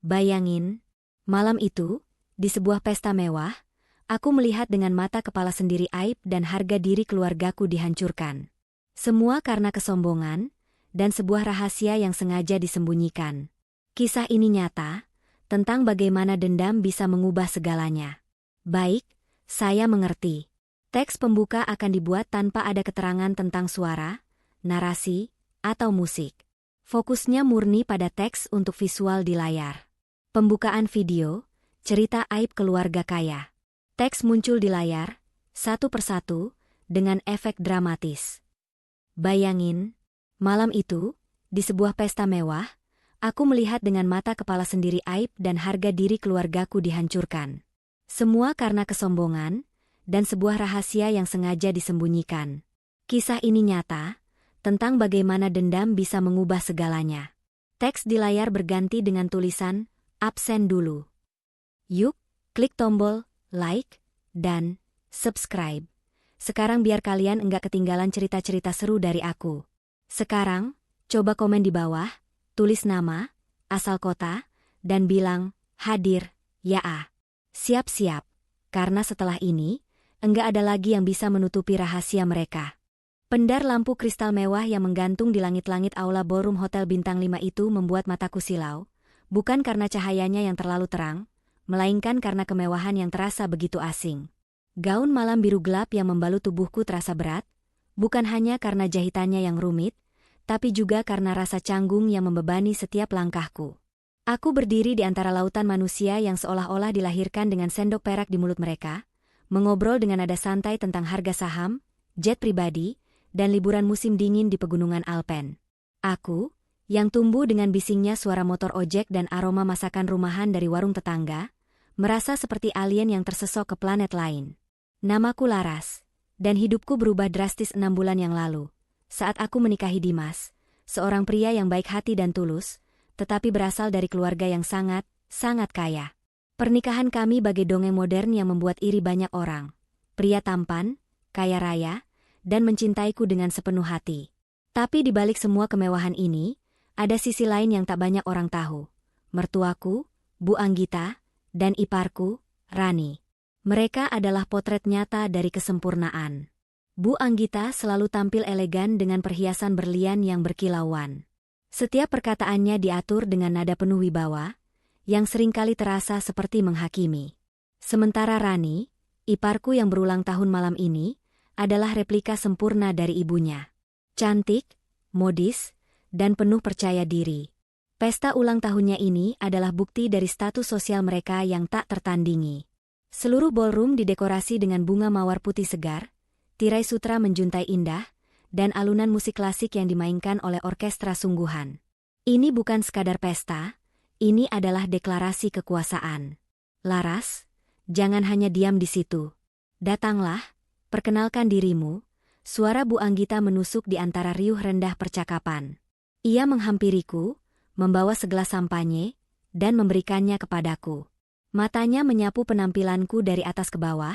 Bayangin, malam itu, di sebuah pesta mewah, aku melihat dengan mata kepala sendiri aib dan harga diri keluargaku dihancurkan. Semua karena kesombongan, dan sebuah rahasia yang sengaja disembunyikan. Kisah ini nyata, tentang bagaimana dendam bisa mengubah segalanya. Baik, saya mengerti. Teks pembuka akan dibuat tanpa ada keterangan tentang suara, narasi, atau musik. Fokusnya murni pada teks untuk visual di layar. Pembukaan video, cerita aib keluarga kaya. Teks muncul di layar, satu persatu, dengan efek dramatis. Bayangin, malam itu, di sebuah pesta mewah, aku melihat dengan mata kepala sendiri aib dan harga diri keluargaku dihancurkan. Semua karena kesombongan, dan sebuah rahasia yang sengaja disembunyikan. Kisah ini nyata, tentang bagaimana dendam bisa mengubah segalanya. Teks di layar berganti dengan tulisan, absen dulu. Yuk, klik tombol like dan subscribe. Sekarang biar kalian enggak ketinggalan cerita-cerita seru dari aku. Sekarang, coba komen di bawah, tulis nama, asal kota, dan bilang, hadir, ya ah. Siap-siap, karena setelah ini, enggak ada lagi yang bisa menutupi rahasia mereka. Pendar lampu kristal mewah yang menggantung di langit-langit aula ballroom Hotel Bintang 5 itu membuat mataku silau, bukan karena cahayanya yang terlalu terang, melainkan karena kemewahan yang terasa begitu asing. Gaun malam biru gelap yang membalut tubuhku terasa berat, bukan hanya karena jahitannya yang rumit, tapi juga karena rasa canggung yang membebani setiap langkahku. Aku berdiri di antara lautan manusia yang seolah-olah dilahirkan dengan sendok perak di mulut mereka, mengobrol dengan nada santai tentang harga saham, jet pribadi, dan liburan musim dingin di pegunungan Alpen. Aku, yang tumbuh dengan bisingnya suara motor ojek dan aroma masakan rumahan dari warung tetangga, merasa seperti alien yang tersesok ke planet lain. Namaku Laras, dan hidupku berubah drastis 6 bulan yang lalu, saat aku menikahi Dimas, seorang pria yang baik hati dan tulus, tetapi berasal dari keluarga yang sangat, sangat kaya. Pernikahan kami bagai dongeng modern yang membuat iri banyak orang. Pria tampan, kaya raya, dan mencintaiku dengan sepenuh hati. Tapi di balik semua kemewahan ini, ada sisi lain yang tak banyak orang tahu. Mertuaku, Bu Anggita, dan iparku, Rani. Mereka adalah potret nyata dari kesempurnaan. Bu Anggita selalu tampil elegan dengan perhiasan berlian yang berkilauan. Setiap perkataannya diatur dengan nada penuh wibawa, yang seringkali terasa seperti menghakimi. Sementara Rani, iparku yang berulang tahun malam ini, adalah replika sempurna dari ibunya. Cantik, modis, dan penuh percaya diri. Pesta ulang tahunnya ini adalah bukti dari status sosial mereka yang tak tertandingi. Seluruh ballroom didekorasi dengan bunga mawar putih segar, tirai sutra menjuntai indah, dan alunan musik klasik yang dimainkan oleh orkestra sungguhan. Ini bukan sekadar pesta, ini adalah deklarasi kekuasaan. Laras, jangan hanya diam di situ. Datanglah, perkenalkan dirimu. Suara Bu Anggita menusuk di antara riuh rendah percakapan. Ia menghampiriku, membawa segelas sampanye, dan memberikannya kepadaku. Matanya menyapu penampilanku dari atas ke bawah,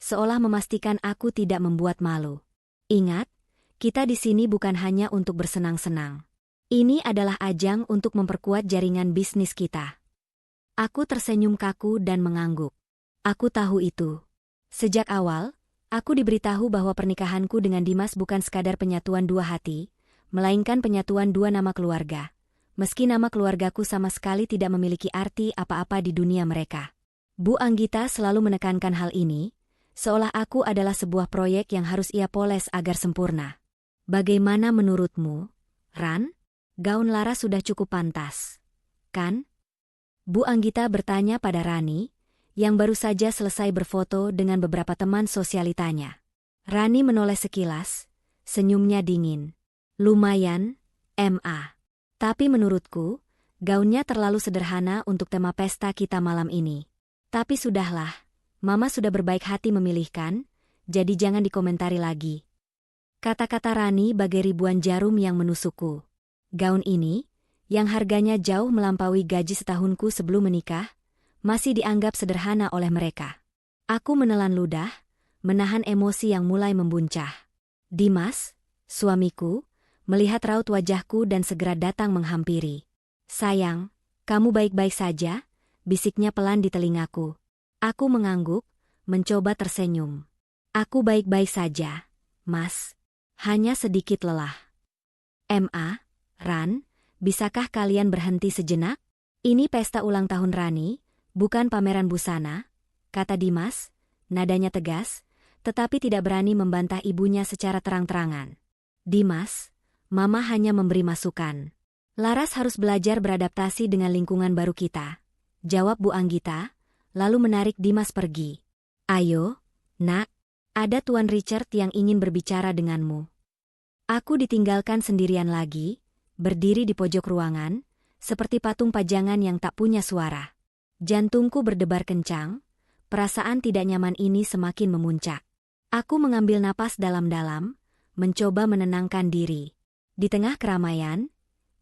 seolah memastikan aku tidak membuat malu. Ingat, kita di sini bukan hanya untuk bersenang-senang. Ini adalah ajang untuk memperkuat jaringan bisnis kita. Aku tersenyum kaku dan mengangguk. Aku tahu itu. Sejak awal, aku diberitahu bahwa pernikahanku dengan Dimas bukan sekadar penyatuan dua hati, melainkan penyatuan dua nama keluarga. Meski nama keluargaku sama sekali tidak memiliki arti apa-apa di dunia mereka. Bu Anggita selalu menekankan hal ini, seolah aku adalah sebuah proyek yang harus ia poles agar sempurna. Bagaimana menurutmu, Ran? Gaun Lara sudah cukup pantas, kan? Bu Anggita bertanya pada Rani, yang baru saja selesai berfoto dengan beberapa teman sosialitanya. Rani menoleh sekilas, senyumnya dingin. Lumayan, Ma. Tapi menurutku, gaunnya terlalu sederhana untuk tema pesta kita malam ini. Tapi sudahlah, Mama sudah berbaik hati memilihkan, jadi jangan dikomentari lagi. Kata-kata Rani bagai ribuan jarum yang menusukku. Gaun ini, yang harganya jauh melampaui gaji setahunku sebelum menikah, masih dianggap sederhana oleh mereka. Aku menelan ludah, menahan emosi yang mulai membuncah. Dimas, suamiku, melihat raut wajahku dan segera datang menghampiri. Sayang, Kamu baik-baik saja? Bisiknya pelan di telingaku. Aku mengangguk, mencoba tersenyum. Aku baik-baik saja, Mas. Hanya sedikit lelah. Ran, bisakah kalian berhenti sejenak? Ini pesta ulang tahun Rani, bukan pameran busana, kata Dimas, nadanya tegas, tetapi tidak berani membantah ibunya secara terang-terangan. Dimas, Mama hanya memberi masukan. Laras harus belajar beradaptasi dengan lingkungan baru kita, jawab Bu Anggita, lalu menarik Dimas pergi. Ayo, nak, ada Tuan Richard yang ingin berbicara denganmu. Aku ditinggalkan sendirian lagi, berdiri di pojok ruangan, seperti patung pajangan yang tak punya suara. Jantungku berdebar kencang, perasaan tidak nyaman ini semakin memuncak. Aku mengambil napas dalam-dalam, mencoba menenangkan diri. Di tengah keramaian,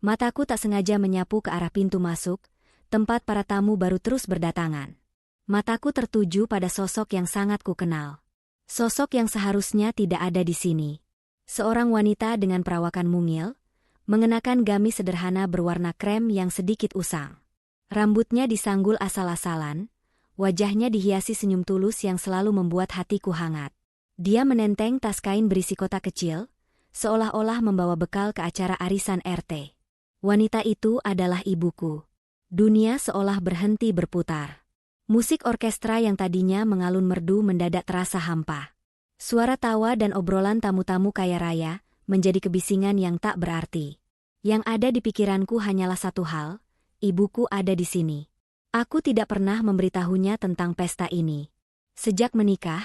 mataku tak sengaja menyapu ke arah pintu masuk, tempat para tamu baru terus berdatangan. Mataku tertuju pada sosok yang sangat kukenal. Sosok yang seharusnya tidak ada di sini. Seorang wanita dengan perawakan mungil, mengenakan gamis sederhana berwarna krem yang sedikit usang. Rambutnya disanggul asal-asalan, wajahnya dihiasi senyum tulus yang selalu membuat hatiku hangat. Dia menenteng tas kain berisi kotak kecil, seolah-olah membawa bekal ke acara arisan RT. Wanita itu adalah ibuku. Dunia seolah berhenti berputar. Musik orkestra yang tadinya mengalun merdu mendadak terasa hampa. Suara tawa dan obrolan tamu-tamu kaya raya menjadi kebisingan yang tak berarti. Yang ada di pikiranku hanyalah satu hal, ibuku ada di sini. Aku tidak pernah memberitahunya tentang pesta ini. Sejak menikah,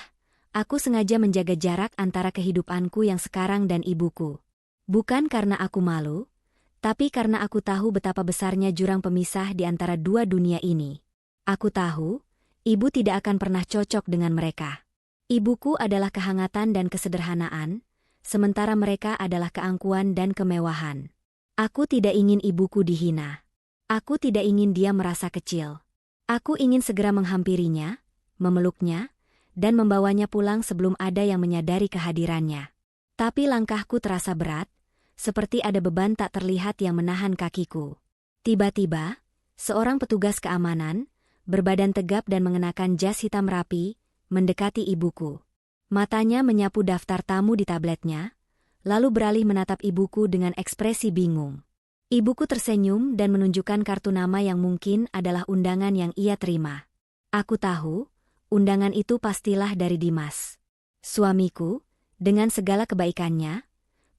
aku sengaja menjaga jarak antara kehidupanku yang sekarang dan ibuku. Bukan karena aku malu, tapi karena aku tahu betapa besarnya jurang pemisah di antara dua dunia ini. Aku tahu, ibu tidak akan pernah cocok dengan mereka. Ibuku adalah kehangatan dan kesederhanaan, sementara mereka adalah keangkuhan dan kemewahan. Aku tidak ingin ibuku dihina. Aku tidak ingin dia merasa kecil. Aku ingin segera menghampirinya, memeluknya, dan membawanya pulang sebelum ada yang menyadari kehadirannya. Tapi langkahku terasa berat, seperti ada beban tak terlihat yang menahan kakiku. Tiba-tiba, seorang petugas keamanan, berbadan tegap dan mengenakan jas hitam rapi, mendekati ibuku. Matanya menyapu daftar tamu di tabletnya, lalu beralih menatap ibuku dengan ekspresi bingung. Ibuku tersenyum dan menunjukkan kartu nama yang mungkin adalah undangan yang ia terima. Aku tahu, undangan itu pastilah dari Dimas. Suamiku, dengan segala kebaikannya,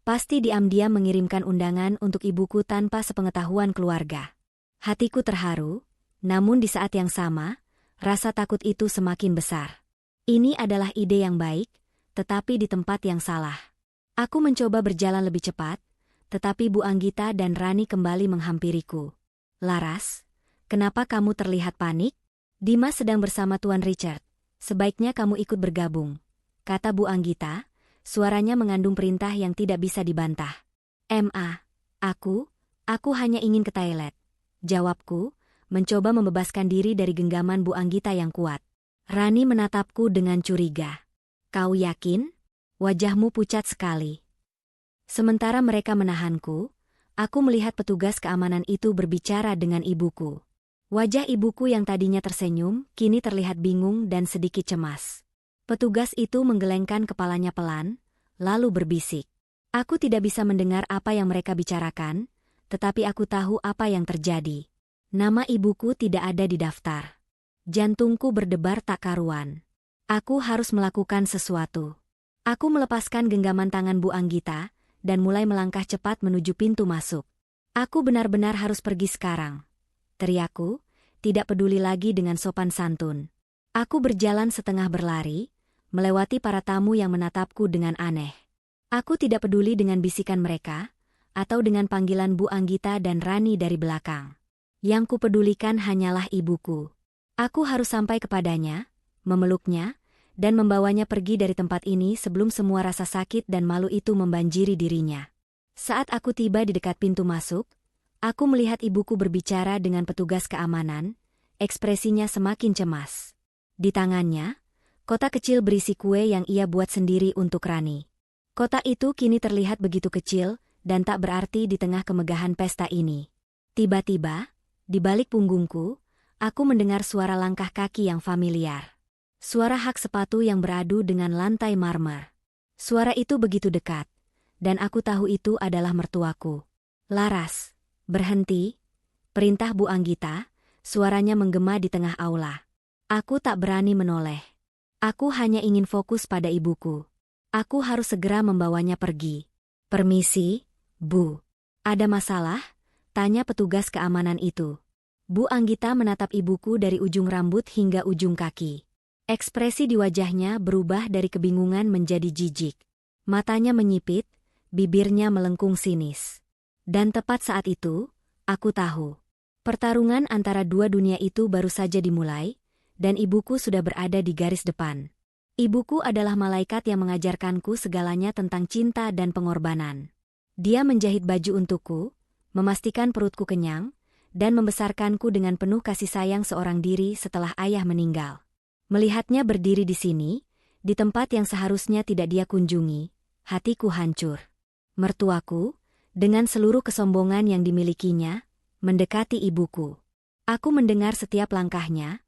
pasti diam-diam mengirimkan undangan untuk ibuku tanpa sepengetahuan keluarga. Hatiku terharu, namun di saat yang sama, rasa takut itu semakin besar. Ini adalah ide yang baik, tetapi di tempat yang salah. Aku mencoba berjalan lebih cepat, tetapi Bu Anggita dan Rani kembali menghampiriku. Laras, kenapa kamu terlihat panik? Dimas sedang bersama Tuan Richard. Sebaiknya kamu ikut bergabung, kata Bu Anggita, suaranya mengandung perintah yang tidak bisa dibantah. Aku hanya ingin ke toilet, jawabku, mencoba membebaskan diri dari genggaman Bu Anggita yang kuat. Rani menatapku dengan curiga. Kau yakin? Wajahmu pucat sekali. Sementara mereka menahanku, aku melihat petugas keamanan itu berbicara dengan ibuku. Wajah ibuku yang tadinya tersenyum, kini terlihat bingung dan sedikit cemas. Petugas itu menggelengkan kepalanya pelan, lalu berbisik. Aku tidak bisa mendengar apa yang mereka bicarakan, tetapi aku tahu apa yang terjadi. Nama ibuku tidak ada di daftar. Jantungku berdebar tak karuan. Aku harus melakukan sesuatu. Aku melepaskan genggaman tangan Bu Anggita, dan mulai melangkah cepat menuju pintu masuk. Aku benar-benar harus pergi sekarang, teriakku, tidak peduli lagi dengan sopan santun. Aku berjalan setengah berlari, melewati para tamu yang menatapku dengan aneh. Aku tidak peduli dengan bisikan mereka, atau dengan panggilan Bu Anggita dan Rani dari belakang. Yang kupedulikan hanyalah ibuku. Aku harus sampai kepadanya, memeluknya, dan membawanya pergi dari tempat ini sebelum semua rasa sakit dan malu itu membanjiri dirinya. Saat aku tiba di dekat pintu masuk, aku melihat ibuku berbicara dengan petugas keamanan, ekspresinya semakin cemas. Di tangannya, kotak kecil berisi kue yang ia buat sendiri untuk Rani. Kotak itu kini terlihat begitu kecil dan tak berarti di tengah kemegahan pesta ini. Tiba-tiba, Di balik punggungku, aku mendengar suara langkah kaki yang familiar. Suara hak sepatu yang beradu dengan lantai marmer. Suara itu begitu dekat, dan aku tahu itu adalah mertuaku. "Laras, berhenti," perintah Bu Anggita, suaranya menggema di tengah aula. Aku tak berani menoleh. Aku hanya ingin fokus pada ibuku. Aku harus segera membawanya pergi. "Permisi, Bu. Ada masalah?" tanya petugas keamanan itu. Bu Anggita menatap ibuku dari ujung rambut hingga ujung kaki. Ekspresi di wajahnya berubah dari kebingungan menjadi jijik. Matanya menyipit, bibirnya melengkung sinis. Dan tepat saat itu, aku tahu. Pertarungan antara dua dunia itu baru saja dimulai, dan ibuku sudah berada di garis depan. Ibuku adalah malaikat yang mengajarkanku segalanya tentang cinta dan pengorbanan. Dia menjahit baju untukku, memastikan perutku kenyang, dan membesarkanku dengan penuh kasih sayang seorang diri setelah ayah meninggal. Melihatnya berdiri di sini, di tempat yang seharusnya tidak dia kunjungi, hatiku hancur. Mertuaku, dengan seluruh kesombongan yang dimilikinya, mendekati ibuku. Aku mendengar setiap langkahnya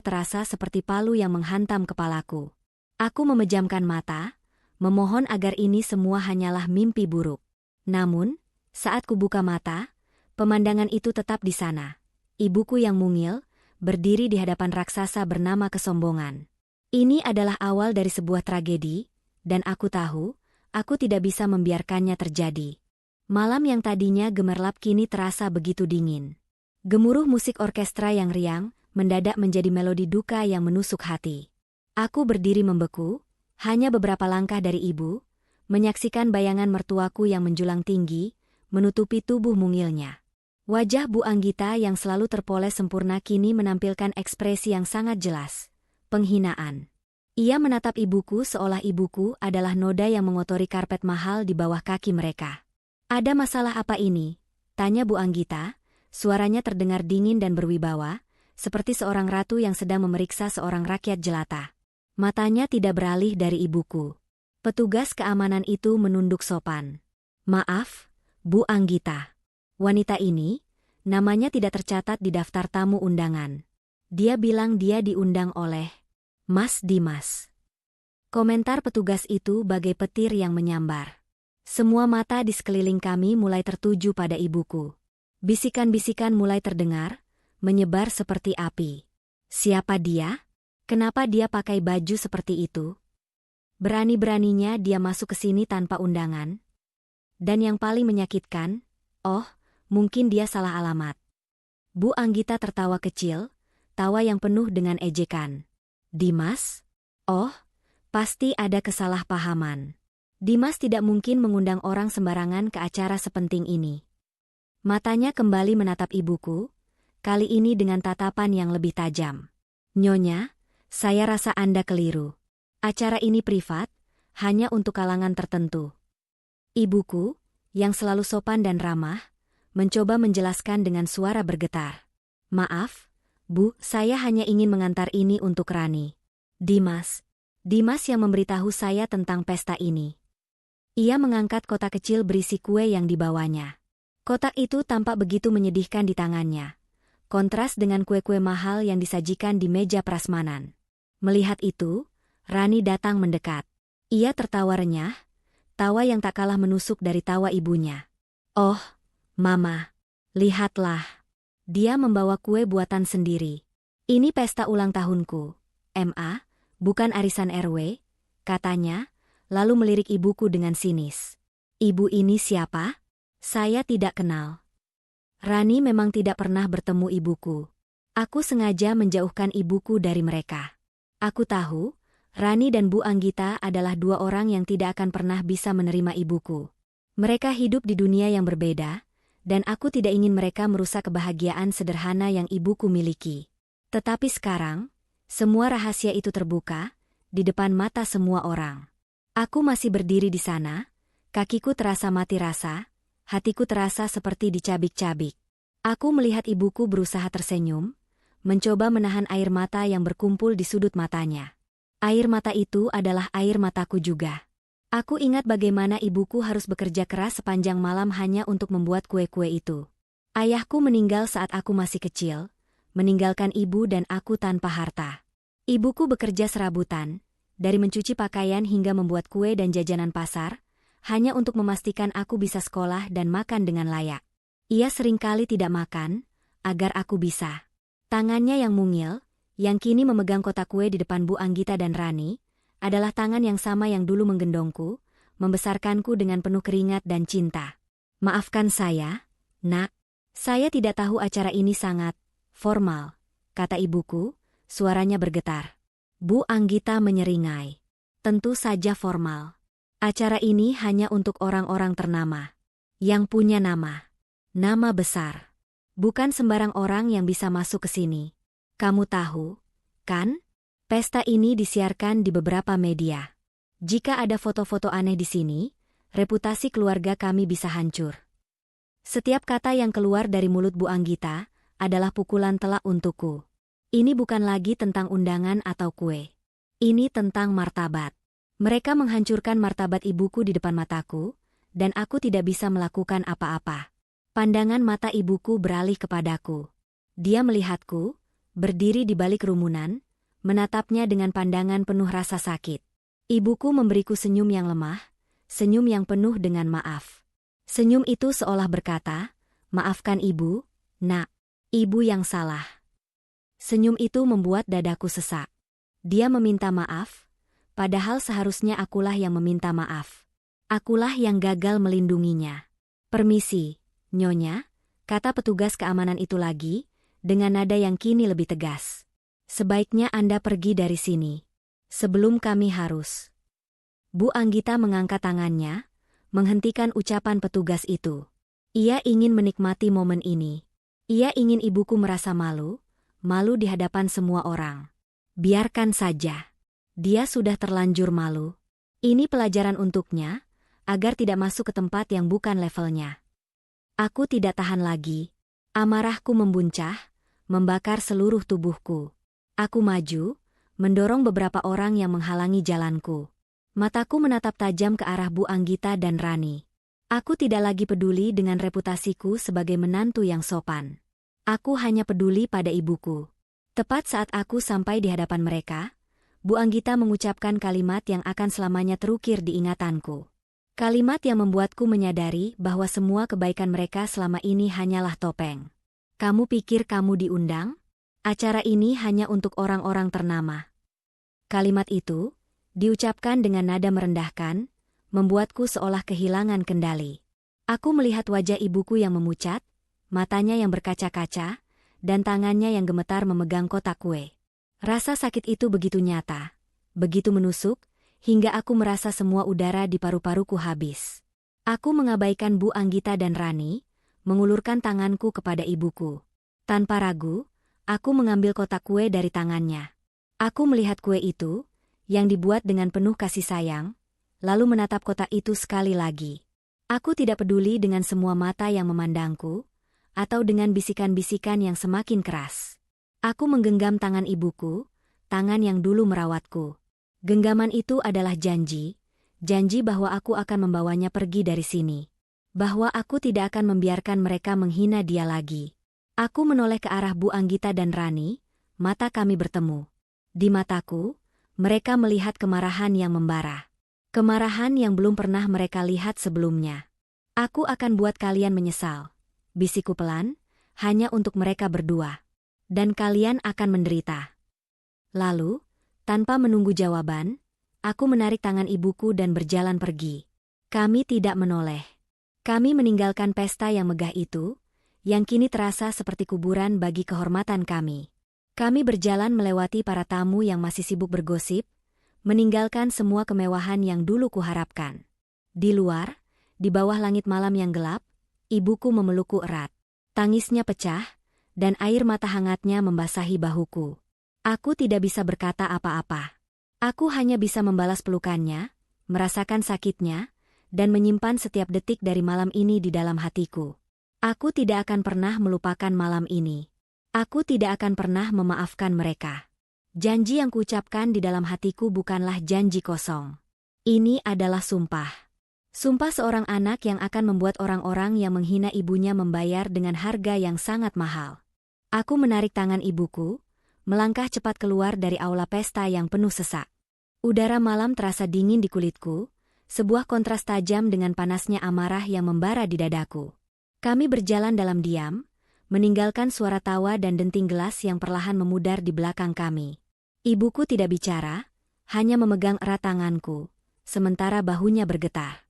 terasa seperti palu yang menghantam kepalaku. Aku memejamkan mata, memohon agar ini semua hanyalah mimpi buruk. Namun, saat kubuka mata, pemandangan itu tetap di sana. Ibuku yang mungil, berdiri di hadapan raksasa bernama kesombongan. Ini adalah awal dari sebuah tragedi, dan aku tahu, aku tidak bisa membiarkannya terjadi. Malam yang tadinya gemerlap kini terasa begitu dingin. Gemuruh musik orkestra yang riang, mendadak menjadi melodi duka yang menusuk hati. Aku berdiri membeku, hanya beberapa langkah dari ibu, menyaksikan bayangan mertuaku yang menjulang tinggi, menutupi tubuh mungilnya. Wajah Bu Anggita yang selalu terpoles sempurna kini menampilkan ekspresi yang sangat jelas. Penghinaan. Ia menatap ibuku seolah ibuku adalah noda yang mengotori karpet mahal di bawah kaki mereka. "Ada masalah apa ini?" tanya Bu Anggita, suaranya terdengar dingin dan berwibawa, seperti seorang ratu yang sedang memeriksa seorang rakyat jelata. Matanya tidak beralih dari ibuku. Petugas keamanan itu menunduk sopan. "Maaf, Bu Anggita. Wanita ini, namanya tidak tercatat di daftar tamu undangan. Dia bilang dia diundang oleh Mas Dimas." Komentar petugas itu bagai petir yang menyambar. Semua mata di sekeliling kami mulai tertuju pada ibuku. Bisikan-bisikan mulai terdengar, menyebar seperti api. "Siapa dia? Kenapa dia pakai baju seperti itu? Berani-beraninya dia masuk ke sini tanpa undangan? Dan yang paling menyakitkan, mungkin dia salah alamat." Bu Anggita tertawa kecil, tawa yang penuh dengan ejekan. "Dimas? Pasti ada kesalahpahaman. Dimas tidak mungkin mengundang orang sembarangan ke acara sepenting ini." Matanya kembali menatap ibuku, kali ini dengan tatapan yang lebih tajam. "Nyonya, saya rasa Anda keliru. Acara ini privat, hanya untuk kalangan tertentu." Ibuku, yang selalu sopan dan ramah, mencoba menjelaskan dengan suara bergetar. "Maaf, Bu, saya hanya ingin mengantar ini untuk Rani. Dimas yang memberitahu saya tentang pesta ini." Ia mengangkat kotak kecil berisi kue yang dibawanya. Kotak itu tampak begitu menyedihkan di tangannya. Kontras dengan kue-kue mahal yang disajikan di meja prasmanan. Melihat itu, Rani datang mendekat. Ia tertawa renyah, tawa yang tak kalah menusuk dari tawa ibunya. "Oh, Mama, lihatlah. Dia membawa kue buatan sendiri. Ini pesta ulang tahunku, Ma, bukan arisan RW," katanya, lalu melirik ibuku dengan sinis. "Ibu ini siapa? Saya tidak kenal." Rani memang tidak pernah bertemu ibuku. Aku sengaja menjauhkan ibuku dari mereka. Aku tahu, Rani dan Bu Anggita adalah dua orang yang tidak akan pernah bisa menerima ibuku. Mereka hidup di dunia yang berbeda, dan aku tidak ingin mereka merusak kebahagiaan sederhana yang ibuku miliki. Tetapi sekarang, semua rahasia itu terbuka, di depan mata semua orang. Aku masih berdiri di sana, kakiku terasa mati rasa, hatiku terasa seperti dicabik-cabik. Aku melihat ibuku berusaha tersenyum, mencoba menahan air mata yang berkumpul di sudut matanya. Air mata itu adalah air mataku juga. Aku ingat bagaimana ibuku harus bekerja keras sepanjang malam hanya untuk membuat kue-kue itu. Ayahku meninggal saat aku masih kecil, meninggalkan ibu dan aku tanpa harta. Ibuku bekerja serabutan, dari mencuci pakaian hingga membuat kue dan jajanan pasar, hanya untuk memastikan aku bisa sekolah dan makan dengan layak. Ia seringkali tidak makan, agar aku bisa. Tangannya yang mungil, yang kini memegang kotak kue di depan Bu Anggita dan Rani, adalah tangan yang sama yang dulu menggendongku, membesarkanku dengan penuh keringat dan cinta. Maafkan saya, Nak. Saya tidak tahu acara ini sangat formal, kata ibuku, suaranya bergetar. Bu Anggita menyeringai. Tentu saja formal. Acara ini hanya untuk orang-orang ternama. Yang punya nama. Nama besar. Bukan sembarang orang yang bisa masuk ke sini. Kamu tahu, kan? Pesta ini disiarkan di beberapa media. Jika ada foto-foto aneh di sini, reputasi keluarga kami bisa hancur. Setiap kata yang keluar dari mulut Bu Anggita adalah pukulan telak untukku. Ini bukan lagi tentang undangan atau kue. Ini tentang martabat. Mereka menghancurkan martabat ibuku di depan mataku, dan aku tidak bisa melakukan apa-apa. Pandangan mata ibuku beralih kepadaku. Dia melihatku, berdiri di balik kerumunan, menatapnya dengan pandangan penuh rasa sakit. Ibuku memberiku senyum yang lemah, senyum yang penuh dengan maaf. Senyum itu seolah berkata, "Maafkan ibu, Nak. Ibu yang salah." Senyum itu membuat dadaku sesak. Dia meminta maaf, padahal seharusnya akulah yang meminta maaf. Akulah yang gagal melindunginya. "Permisi, Nyonya," kata petugas keamanan itu lagi, dengan nada yang kini lebih tegas. "Sebaiknya Anda pergi dari sini. Sebelum kami harus." Bu Anggita mengangkat tangannya, menghentikan ucapan petugas itu. Ia ingin menikmati momen ini. Ia ingin ibuku merasa malu, malu di hadapan semua orang. Biarkan saja. Dia sudah terlanjur malu. Ini pelajaran untuknya, agar tidak masuk ke tempat yang bukan levelnya. Aku tidak tahan lagi. Amarahku membuncah, membakar seluruh tubuhku. Aku maju, mendorong beberapa orang yang menghalangi jalanku. Mataku menatap tajam ke arah Bu Anggita dan Rani. Aku tidak lagi peduli dengan reputasiku sebagai menantu yang sopan. Aku hanya peduli pada ibuku. Tepat saat aku sampai di hadapan mereka, Bu Anggita mengucapkan kalimat yang akan selamanya terukir di ingatanku. Kalimat yang membuatku menyadari bahwa semua kebaikan mereka selama ini hanyalah topeng. "Kamu pikir kamu diundang? Acara ini hanya untuk orang-orang ternama." Kalimat itu diucapkan dengan nada merendahkan, membuatku seolah kehilangan kendali. Aku melihat wajah ibuku yang memucat, matanya yang berkaca-kaca, dan tangannya yang gemetar memegang kotak kue. Rasa sakit itu begitu nyata, begitu menusuk, hingga aku merasa semua udara di paru-paruku habis. Aku mengabaikan Bu Anggita dan Rani, mengulurkan tanganku kepada ibuku. Tanpa ragu, aku mengambil kotak kue dari tangannya. Aku melihat kue itu, yang dibuat dengan penuh kasih sayang, lalu menatap kotak itu sekali lagi. Aku tidak peduli dengan semua mata yang memandangku, atau dengan bisikan-bisikan yang semakin keras. Aku menggenggam tangan ibuku, tangan yang dulu merawatku. Genggaman itu adalah janji bahwa aku akan membawanya pergi dari sini. Bahwa aku tidak akan membiarkan mereka menghina dia lagi. Aku menoleh ke arah Bu Anggita dan Rani, mata kami bertemu. Di mataku, mereka melihat kemarahan yang membara. Kemarahan yang belum pernah mereka lihat sebelumnya. "Aku akan buat kalian menyesal," bisikku pelan, hanya untuk mereka berdua. "Dan kalian akan menderita." Lalu, tanpa menunggu jawaban, aku menarik tangan ibuku dan berjalan pergi. Kami tidak menoleh. Kami meninggalkan pesta yang megah itu, yang kini terasa seperti kuburan bagi kehormatan kami. Kami berjalan melewati para tamu yang masih sibuk bergosip, meninggalkan semua kemewahan yang dulu kuharapkan. Di luar, di bawah langit malam yang gelap, ibuku memelukku erat. Tangisnya pecah, dan air mata hangatnya membasahi bahuku. Aku tidak bisa berkata apa-apa. Aku hanya bisa membalas pelukannya, merasakan sakitnya, dan menyimpan setiap detik dari malam ini di dalam hatiku. Aku tidak akan pernah melupakan malam ini. Aku tidak akan pernah memaafkan mereka. Janji yang kuucapkan di dalam hatiku bukanlah janji kosong. Ini adalah sumpah. Sumpah seorang anak yang akan membuat orang-orang yang menghina ibunya membayar dengan harga yang sangat mahal. Aku menarik tangan ibuku, melangkah cepat keluar dari aula pesta yang penuh sesak. Udara malam terasa dingin di kulitku, sebuah kontras tajam dengan panasnya amarah yang membara di dadaku. Kami berjalan dalam diam, meninggalkan suara tawa dan denting gelas yang perlahan memudar di belakang kami. Ibuku tidak bicara, hanya memegang erat tanganku, sementara bahunya bergetar.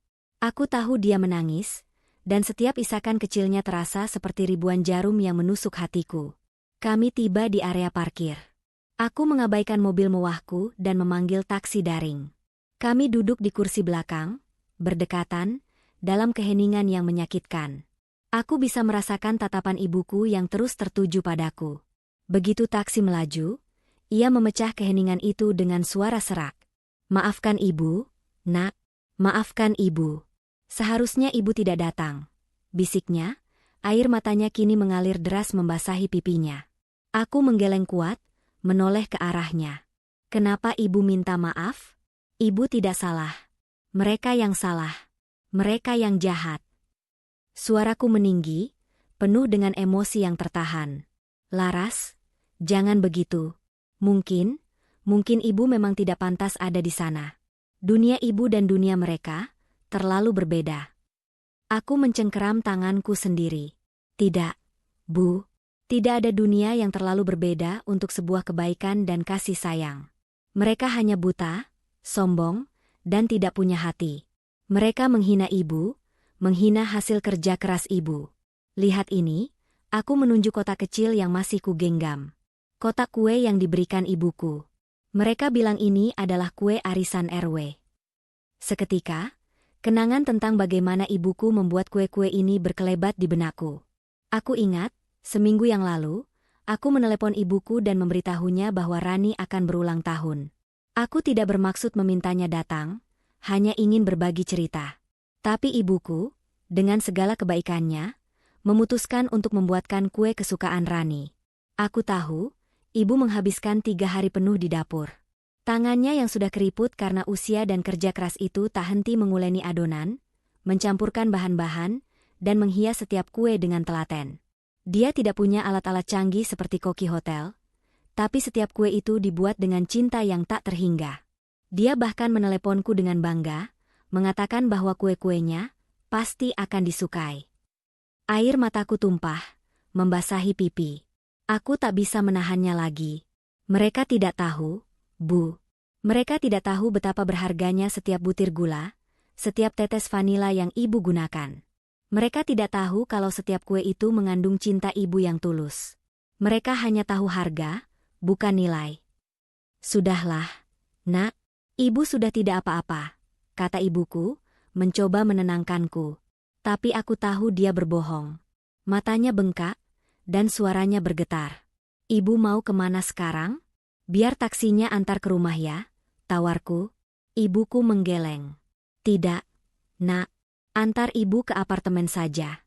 Aku tahu dia menangis, dan setiap isakan kecilnya terasa seperti ribuan jarum yang menusuk hatiku. Kami tiba di area parkir. Aku mengabaikan mobil mewahku dan memanggil taksi daring. Kami duduk di kursi belakang, berdekatan, dalam keheningan yang menyakitkan. Aku bisa merasakan tatapan ibuku yang terus tertuju padaku. Begitu taksi melaju, ia memecah keheningan itu dengan suara serak. "Maafkan ibu, nak. Maafkan ibu. Seharusnya ibu tidak datang," bisiknya, air matanya kini mengalir deras membasahi pipinya. Aku menggeleng kuat, menoleh ke arahnya. "Kenapa ibu minta maaf? Ibu tidak salah. Mereka yang salah. Mereka yang jahat." Suaraku meninggi, penuh dengan emosi yang tertahan. "Laras, jangan begitu. Mungkin ibu memang tidak pantas ada di sana. Dunia ibu dan dunia mereka terlalu berbeda." Aku mencengkeram tanganku sendiri. "Tidak, Bu. Tidak ada dunia yang terlalu berbeda untuk sebuah kebaikan dan kasih sayang. Mereka hanya buta, sombong, dan tidak punya hati. Mereka menghina ibu, menghina hasil kerja keras ibu. Lihat ini," aku menunjuk kotak kecil yang masih kugenggam. Kotak kue yang diberikan ibuku. Mereka bilang ini adalah kue arisan RW. Seketika, kenangan tentang bagaimana ibuku membuat kue-kue ini berkelebat di benakku. Aku ingat, seminggu yang lalu, aku menelepon ibuku dan memberitahunya bahwa Rani akan berulang tahun. Aku tidak bermaksud memintanya datang, hanya ingin berbagi cerita. Tapi ibuku, dengan segala kebaikannya, memutuskan untuk membuatkan kue kesukaan Rani. Aku tahu, ibu menghabiskan 3 hari penuh di dapur. Tangannya yang sudah keriput karena usia dan kerja keras itu tak henti menguleni adonan, mencampurkan bahan-bahan, dan menghias setiap kue dengan telaten. Dia tidak punya alat-alat canggih seperti koki hotel, tapi setiap kue itu dibuat dengan cinta yang tak terhingga. Dia bahkan meneleponku dengan bangga, mengatakan bahwa kue-kuenya pasti akan disukai. Air mataku tumpah, membasahi pipi. Aku tak bisa menahannya lagi. Mereka tidak tahu, Bu. Mereka tidak tahu betapa berharganya setiap butir gula, setiap tetes vanila yang ibu gunakan. Mereka tidak tahu kalau setiap kue itu mengandung cinta ibu yang tulus. Mereka hanya tahu harga, bukan nilai. "Sudahlah, nak. Ibu sudah tidak apa-apa," kata ibuku, mencoba menenangkanku. Tapi aku tahu dia berbohong. Matanya bengkak, dan suaranya bergetar. "Ibu mau kemana sekarang? Biar taksinya antar ke rumah ya," tawarku. Ibuku menggeleng. "Tidak, nak. Antar ibu ke apartemen saja."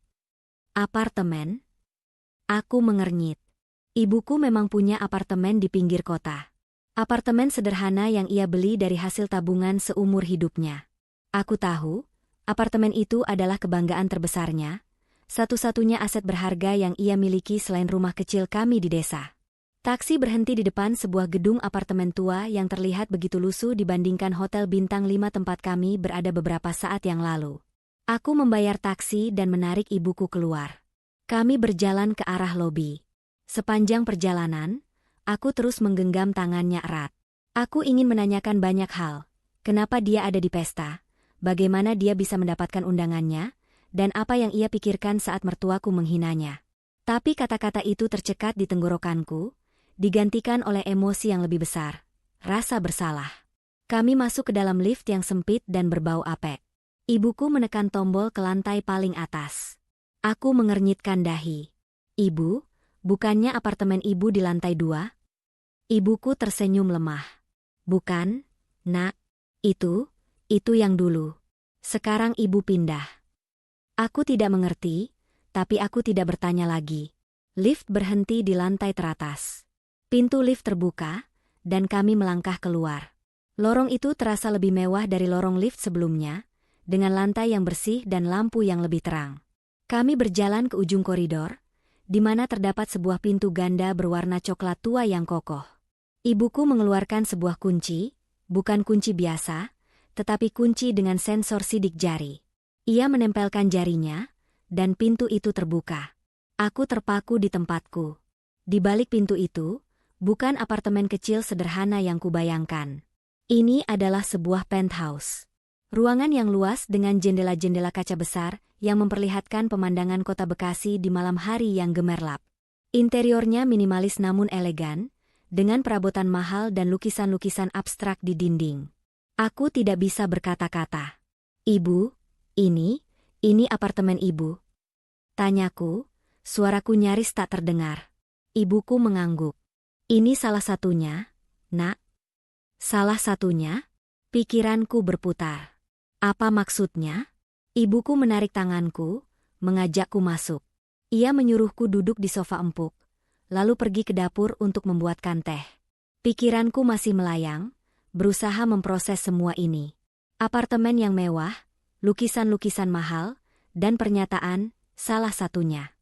"Apartemen?" Aku mengernyit. Ibuku memang punya apartemen di pinggir kota. Apartemen sederhana yang ia beli dari hasil tabungan seumur hidupnya. Aku tahu, apartemen itu adalah kebanggaan terbesarnya, satu-satunya aset berharga yang ia miliki selain rumah kecil kami di desa. Taksi berhenti di depan sebuah gedung apartemen tua yang terlihat begitu lusuh dibandingkan hotel bintang 5 tempat kami berada beberapa saat yang lalu. Aku membayar taksi dan menarik ibuku keluar. Kami berjalan ke arah lobi. Sepanjang perjalanan, aku terus menggenggam tangannya erat. Aku ingin menanyakan banyak hal. Kenapa dia ada di pesta? Bagaimana dia bisa mendapatkan undangannya? Dan apa yang ia pikirkan saat mertuaku menghinanya? Tapi kata-kata itu tercekat di tenggorokanku, digantikan oleh emosi yang lebih besar, rasa bersalah. Kami masuk ke dalam lift yang sempit dan berbau apek. Ibuku menekan tombol ke lantai paling atas. Aku mengernyitkan dahi. "Ibu, bukannya apartemen ibu di lantai 2? Ibuku tersenyum lemah. "Bukan, nak. Itu yang dulu. Sekarang ibu pindah." Aku tidak mengerti, tapi aku tidak bertanya lagi. Lift berhenti di lantai teratas. Pintu lift terbuka, dan kami melangkah keluar. Lorong itu terasa lebih mewah dari lorong lift sebelumnya, dengan lantai yang bersih dan lampu yang lebih terang. Kami berjalan ke ujung koridor, di mana terdapat sebuah pintu ganda berwarna coklat tua yang kokoh. Ibuku mengeluarkan sebuah kunci, bukan kunci biasa, tetapi kunci dengan sensor sidik jari. Ia menempelkan jarinya, dan pintu itu terbuka. Aku terpaku di tempatku. Di balik pintu itu, bukan apartemen kecil sederhana yang kubayangkan. Ini adalah sebuah penthouse. Ruangan yang luas dengan jendela-jendela kaca besar yang memperlihatkan pemandangan kota Bekasi di malam hari yang gemerlap. Interiornya minimalis namun elegan, dengan perabotan mahal dan lukisan-lukisan abstrak di dinding. Aku tidak bisa berkata-kata. "Ibu, ini apartemen ibu?" Tanyaku, suaraku nyaris tak terdengar. Ibuku mengangguk. "Ini salah satunya, Nak." "Salah satunya?" Pikiranku berputar. Apa maksudnya? Ibuku menarik tanganku, mengajakku masuk. Ia menyuruhku duduk di sofa empuk, lalu pergi ke dapur untuk membuatkan teh. Pikiranku masih melayang, berusaha memproses semua ini. Apartemen yang mewah, lukisan-lukisan mahal, dan pernyataan, salah satunya.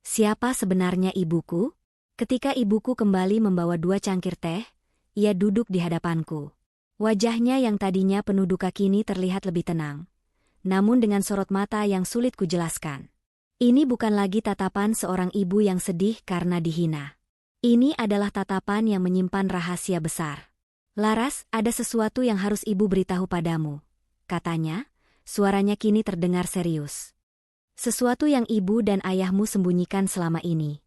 Siapa sebenarnya ibuku? Ketika ibuku kembali membawa 2 cangkir teh, ia duduk di hadapanku. Wajahnya yang tadinya penuh duka kini terlihat lebih tenang, namun dengan sorot mata yang sulit kujelaskan. Ini bukan lagi tatapan seorang ibu yang sedih karena dihina. Ini adalah tatapan yang menyimpan rahasia besar. "Laras, ada sesuatu yang harus ibu beritahu padamu," katanya, suaranya kini terdengar serius. "Sesuatu yang ibu dan ayahmu sembunyikan selama ini."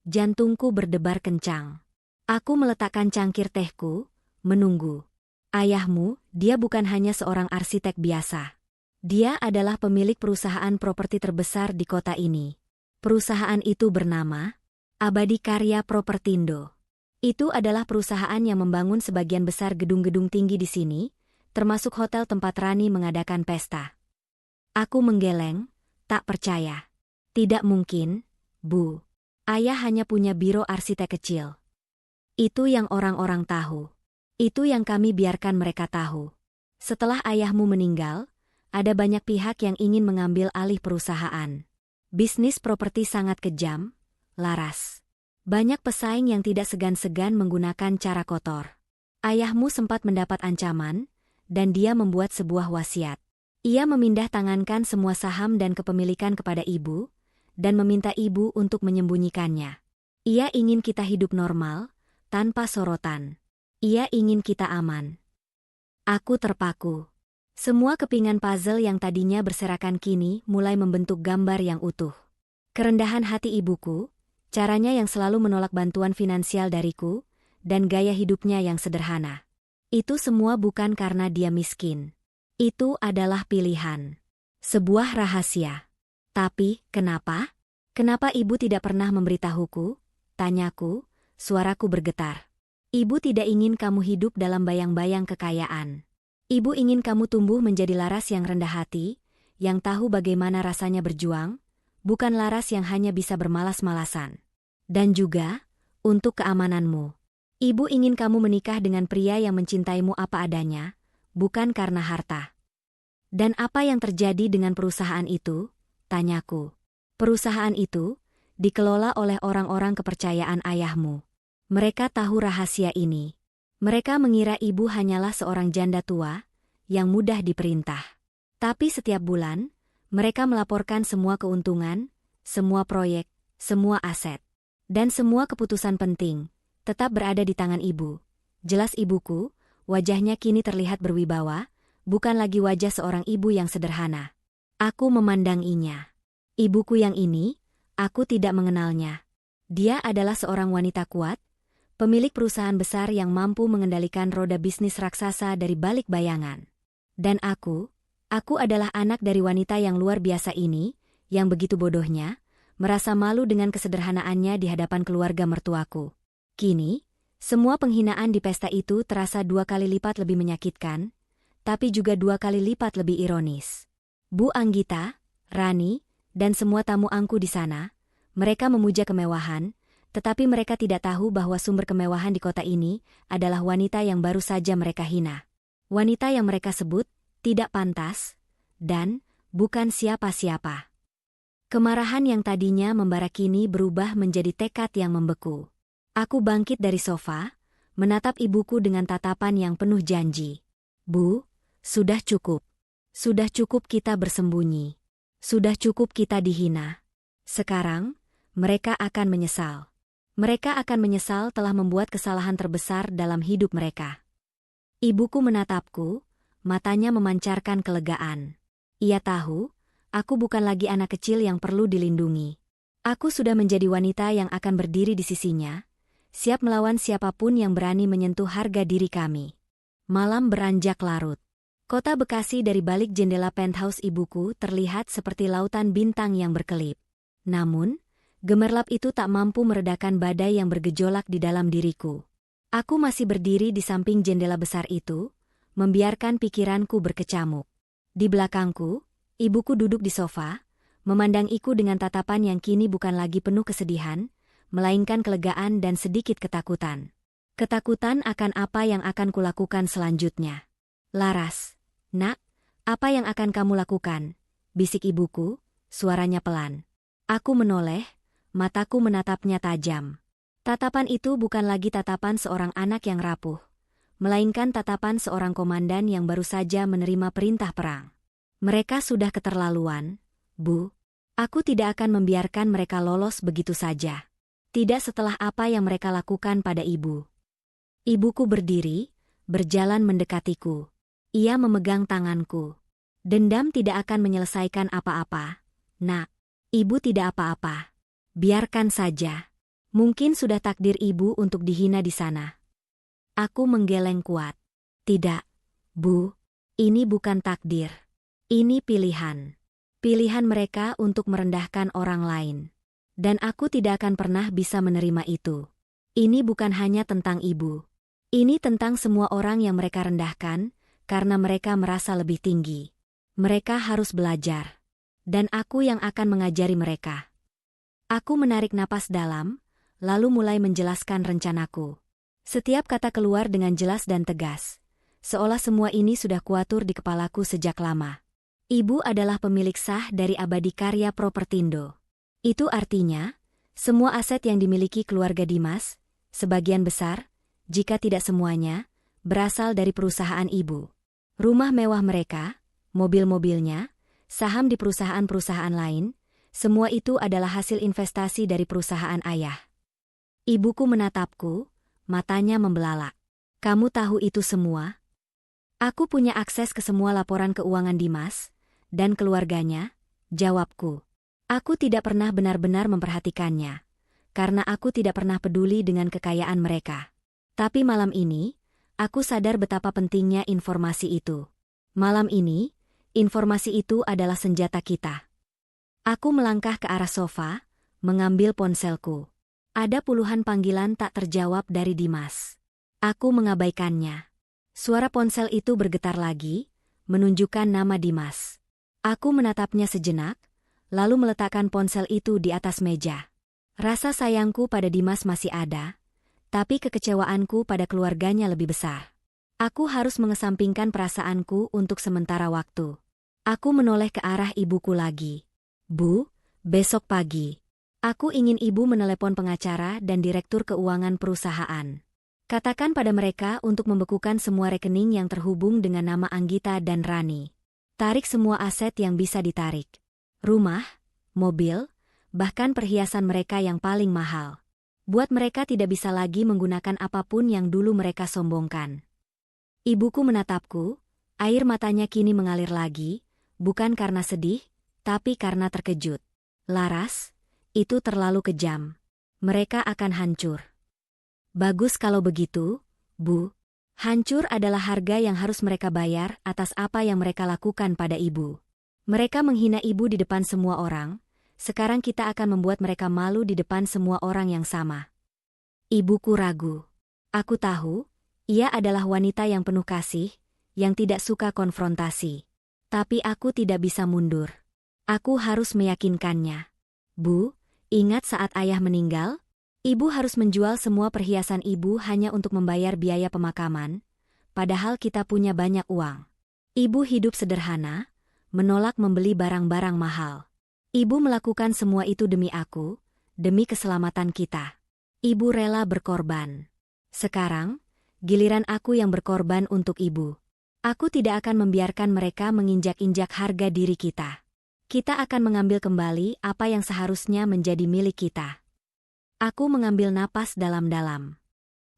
Jantungku berdebar kencang. Aku meletakkan cangkir tehku, menunggu. "Ayahmu, dia bukan hanya seorang arsitek biasa. Dia adalah pemilik perusahaan properti terbesar di kota ini. Perusahaan itu bernama Abadi Karya Propertindo. Itu adalah perusahaan yang membangun sebagian besar gedung-gedung tinggi di sini, termasuk hotel tempat Rani mengadakan pesta." Aku menggeleng, tak percaya. "Tidak mungkin, Bu. Ayah hanya punya biro arsitek kecil." "Itu yang orang-orang tahu. Itu yang kami biarkan mereka tahu. Setelah ayahmu meninggal, ada banyak pihak yang ingin mengambil alih perusahaan. Bisnis properti sangat kejam, Laras. Banyak pesaing yang tidak segan-segan menggunakan cara kotor. Ayahmu sempat mendapat ancaman, dan dia membuat sebuah wasiat. Ia memindah tangankan semua saham dan kepemilikan kepada ibu, dan meminta ibu untuk menyembunyikannya. Ia ingin kita hidup normal, tanpa sorotan. Ia ingin kita aman." Aku terpaku. Semua kepingan puzzle yang tadinya berserakan kini mulai membentuk gambar yang utuh. Kerendahan hati ibuku, caranya yang selalu menolak bantuan finansial dariku, dan gaya hidupnya yang sederhana. Itu semua bukan karena dia miskin. Itu adalah pilihan. Sebuah rahasia. "Tapi, kenapa? Kenapa ibu tidak pernah memberitahuku?" Tanyaku, suaraku bergetar. "Ibu tidak ingin kamu hidup dalam bayang-bayang kekayaan. Ibu ingin kamu tumbuh menjadi Laras yang rendah hati, yang tahu bagaimana rasanya berjuang, bukan Laras yang hanya bisa bermalas-malasan. Dan juga, untuk keamananmu. Ibu ingin kamu menikah dengan pria yang mencintaimu apa adanya, bukan karena harta." "Dan apa yang terjadi dengan perusahaan itu?" tanyaku. "Perusahaan itu dikelola oleh orang-orang kepercayaan ayahmu. Mereka tahu rahasia ini. Mereka mengira ibu hanyalah seorang janda tua, yang mudah diperintah. Tapi setiap bulan, mereka melaporkan semua keuntungan, semua proyek, semua aset, dan semua keputusan penting, tetap berada di tangan ibu." Jelas ibuku, wajahnya kini terlihat berwibawa, bukan lagi wajah seorang ibu yang sederhana. Aku memandanginya. Ibuku yang ini, aku tidak mengenalnya. Dia adalah seorang wanita kuat, pemilik perusahaan besar yang mampu mengendalikan roda bisnis raksasa dari balik bayangan. Dan aku adalah anak dari wanita yang luar biasa ini, yang begitu bodohnya, merasa malu dengan kesederhanaannya di hadapan keluarga mertuaku. Kini, semua penghinaan di pesta itu terasa 2 kali lipat lebih menyakitkan, tapi juga 2 kali lipat lebih ironis. Bu Anggita, Rani, dan semua tamu angku di sana, mereka memuja kemewahan, tetapi mereka tidak tahu bahwa sumber kemewahan di kota ini adalah wanita yang baru saja mereka hina. Wanita yang mereka sebut tidak pantas, dan bukan siapa-siapa. Kemarahan yang tadinya membara kini berubah menjadi tekad yang membeku. Aku bangkit dari sofa, menatap ibuku dengan tatapan yang penuh janji. Bu, sudah cukup. Sudah cukup kita bersembunyi. Sudah cukup kita dihina. Sekarang, mereka akan menyesal. Mereka akan menyesal telah membuat kesalahan terbesar dalam hidup mereka. Ibuku menatapku, matanya memancarkan kelegaan. Ia tahu, aku bukan lagi anak kecil yang perlu dilindungi. Aku sudah menjadi wanita yang akan berdiri di sisinya, siap melawan siapapun yang berani menyentuh harga diri kami. Malam beranjak larut. Kota Bekasi dari balik jendela penthouse ibuku terlihat seperti lautan bintang yang berkelip. Namun, gemerlap itu tak mampu meredakan badai yang bergejolak di dalam diriku. Aku masih berdiri di samping jendela besar itu, membiarkan pikiranku berkecamuk. Di belakangku, ibuku duduk di sofa, memandangiku dengan tatapan yang kini bukan lagi penuh kesedihan, melainkan kelegaan dan sedikit ketakutan. Ketakutan akan apa yang akan kulakukan selanjutnya. Laras, nak, apa yang akan kamu lakukan? Bisik ibuku, suaranya pelan. Aku menoleh, mataku menatapnya tajam. Tatapan itu bukan lagi tatapan seorang anak yang rapuh, melainkan tatapan seorang komandan yang baru saja menerima perintah perang. Mereka sudah keterlaluan, Bu. Aku tidak akan membiarkan mereka lolos begitu saja. Tidak setelah apa yang mereka lakukan pada ibu. Ibuku berdiri, berjalan mendekatiku. Ia memegang tanganku. Dendam tidak akan menyelesaikan apa-apa. Nak, ibu tidak apa-apa. Biarkan saja. Mungkin sudah takdir ibu untuk dihina di sana. Aku menggeleng kuat. Tidak, Bu. Ini bukan takdir. Ini pilihan. Pilihan mereka untuk merendahkan orang lain. Dan aku tidak akan pernah bisa menerima itu. Ini bukan hanya tentang ibu. Ini tentang semua orang yang mereka rendahkan, karena mereka merasa lebih tinggi. Mereka harus belajar. Dan aku yang akan mengajari mereka. Aku menarik napas dalam, lalu mulai menjelaskan rencanaku. Setiap kata keluar dengan jelas dan tegas. Seolah semua ini sudah kuatur di kepalaku sejak lama. Ibu adalah pemilik sah dari Abadi Karya Propertindo. Itu artinya, semua aset yang dimiliki keluarga Dimas, sebagian besar, jika tidak semuanya, berasal dari perusahaan ibu. Rumah mewah mereka, mobil-mobilnya, saham di perusahaan-perusahaan lain, semua itu adalah hasil investasi dari perusahaan ayah. Ibuku menatapku, matanya membelalak. Kamu tahu itu semua? Aku punya akses ke semua laporan keuangan Dimas dan keluarganya, jawabku. Aku tidak pernah benar-benar memperhatikannya, karena aku tidak pernah peduli dengan kekayaan mereka. Tapi malam ini, aku sadar betapa pentingnya informasi itu. Malam ini, informasi itu adalah senjata kita. Aku melangkah ke arah sofa, mengambil ponselku. Ada puluhan panggilan tak terjawab dari Dimas. Aku mengabaikannya. Suara ponsel itu bergetar lagi, menunjukkan nama Dimas. Aku menatapnya sejenak, lalu meletakkan ponsel itu di atas meja. Rasa sayangku pada Dimas masih ada, tapi kekecewaanku pada keluarganya lebih besar. Aku harus mengesampingkan perasaanku untuk sementara waktu. Aku menoleh ke arah ibuku lagi. Bu, besok pagi. Aku ingin ibu menelepon pengacara dan direktur keuangan perusahaan. Katakan pada mereka untuk membekukan semua rekening yang terhubung dengan nama Anggita dan Rani. Tarik semua aset yang bisa ditarik. Rumah, mobil, bahkan perhiasan mereka yang paling mahal. Buat mereka tidak bisa lagi menggunakan apapun yang dulu mereka sombongkan. Ibuku menatapku, air matanya kini mengalir lagi, bukan karena sedih, tapi karena terkejut. Laras, itu terlalu kejam. Mereka akan hancur. Bagus kalau begitu, Bu. Hancur adalah harga yang harus mereka bayar atas apa yang mereka lakukan pada ibu. Mereka menghina ibu di depan semua orang, sekarang kita akan membuat mereka malu di depan semua orang yang sama. Ibuku ragu. Aku tahu, ia adalah wanita yang penuh kasih, yang tidak suka konfrontasi. Tapi aku tidak bisa mundur. Aku harus meyakinkannya. Bu, ingat saat ayah meninggal? Ibu harus menjual semua perhiasan ibu hanya untuk membayar biaya pemakaman, padahal kita punya banyak uang. Ibu hidup sederhana, menolak membeli barang-barang mahal. Ibu melakukan semua itu demi aku, demi keselamatan kita. Ibu rela berkorban. Sekarang, giliran aku yang berkorban untuk ibu. Aku tidak akan membiarkan mereka menginjak-injak harga diri kita. Kita akan mengambil kembali apa yang seharusnya menjadi milik kita. Aku mengambil napas dalam-dalam.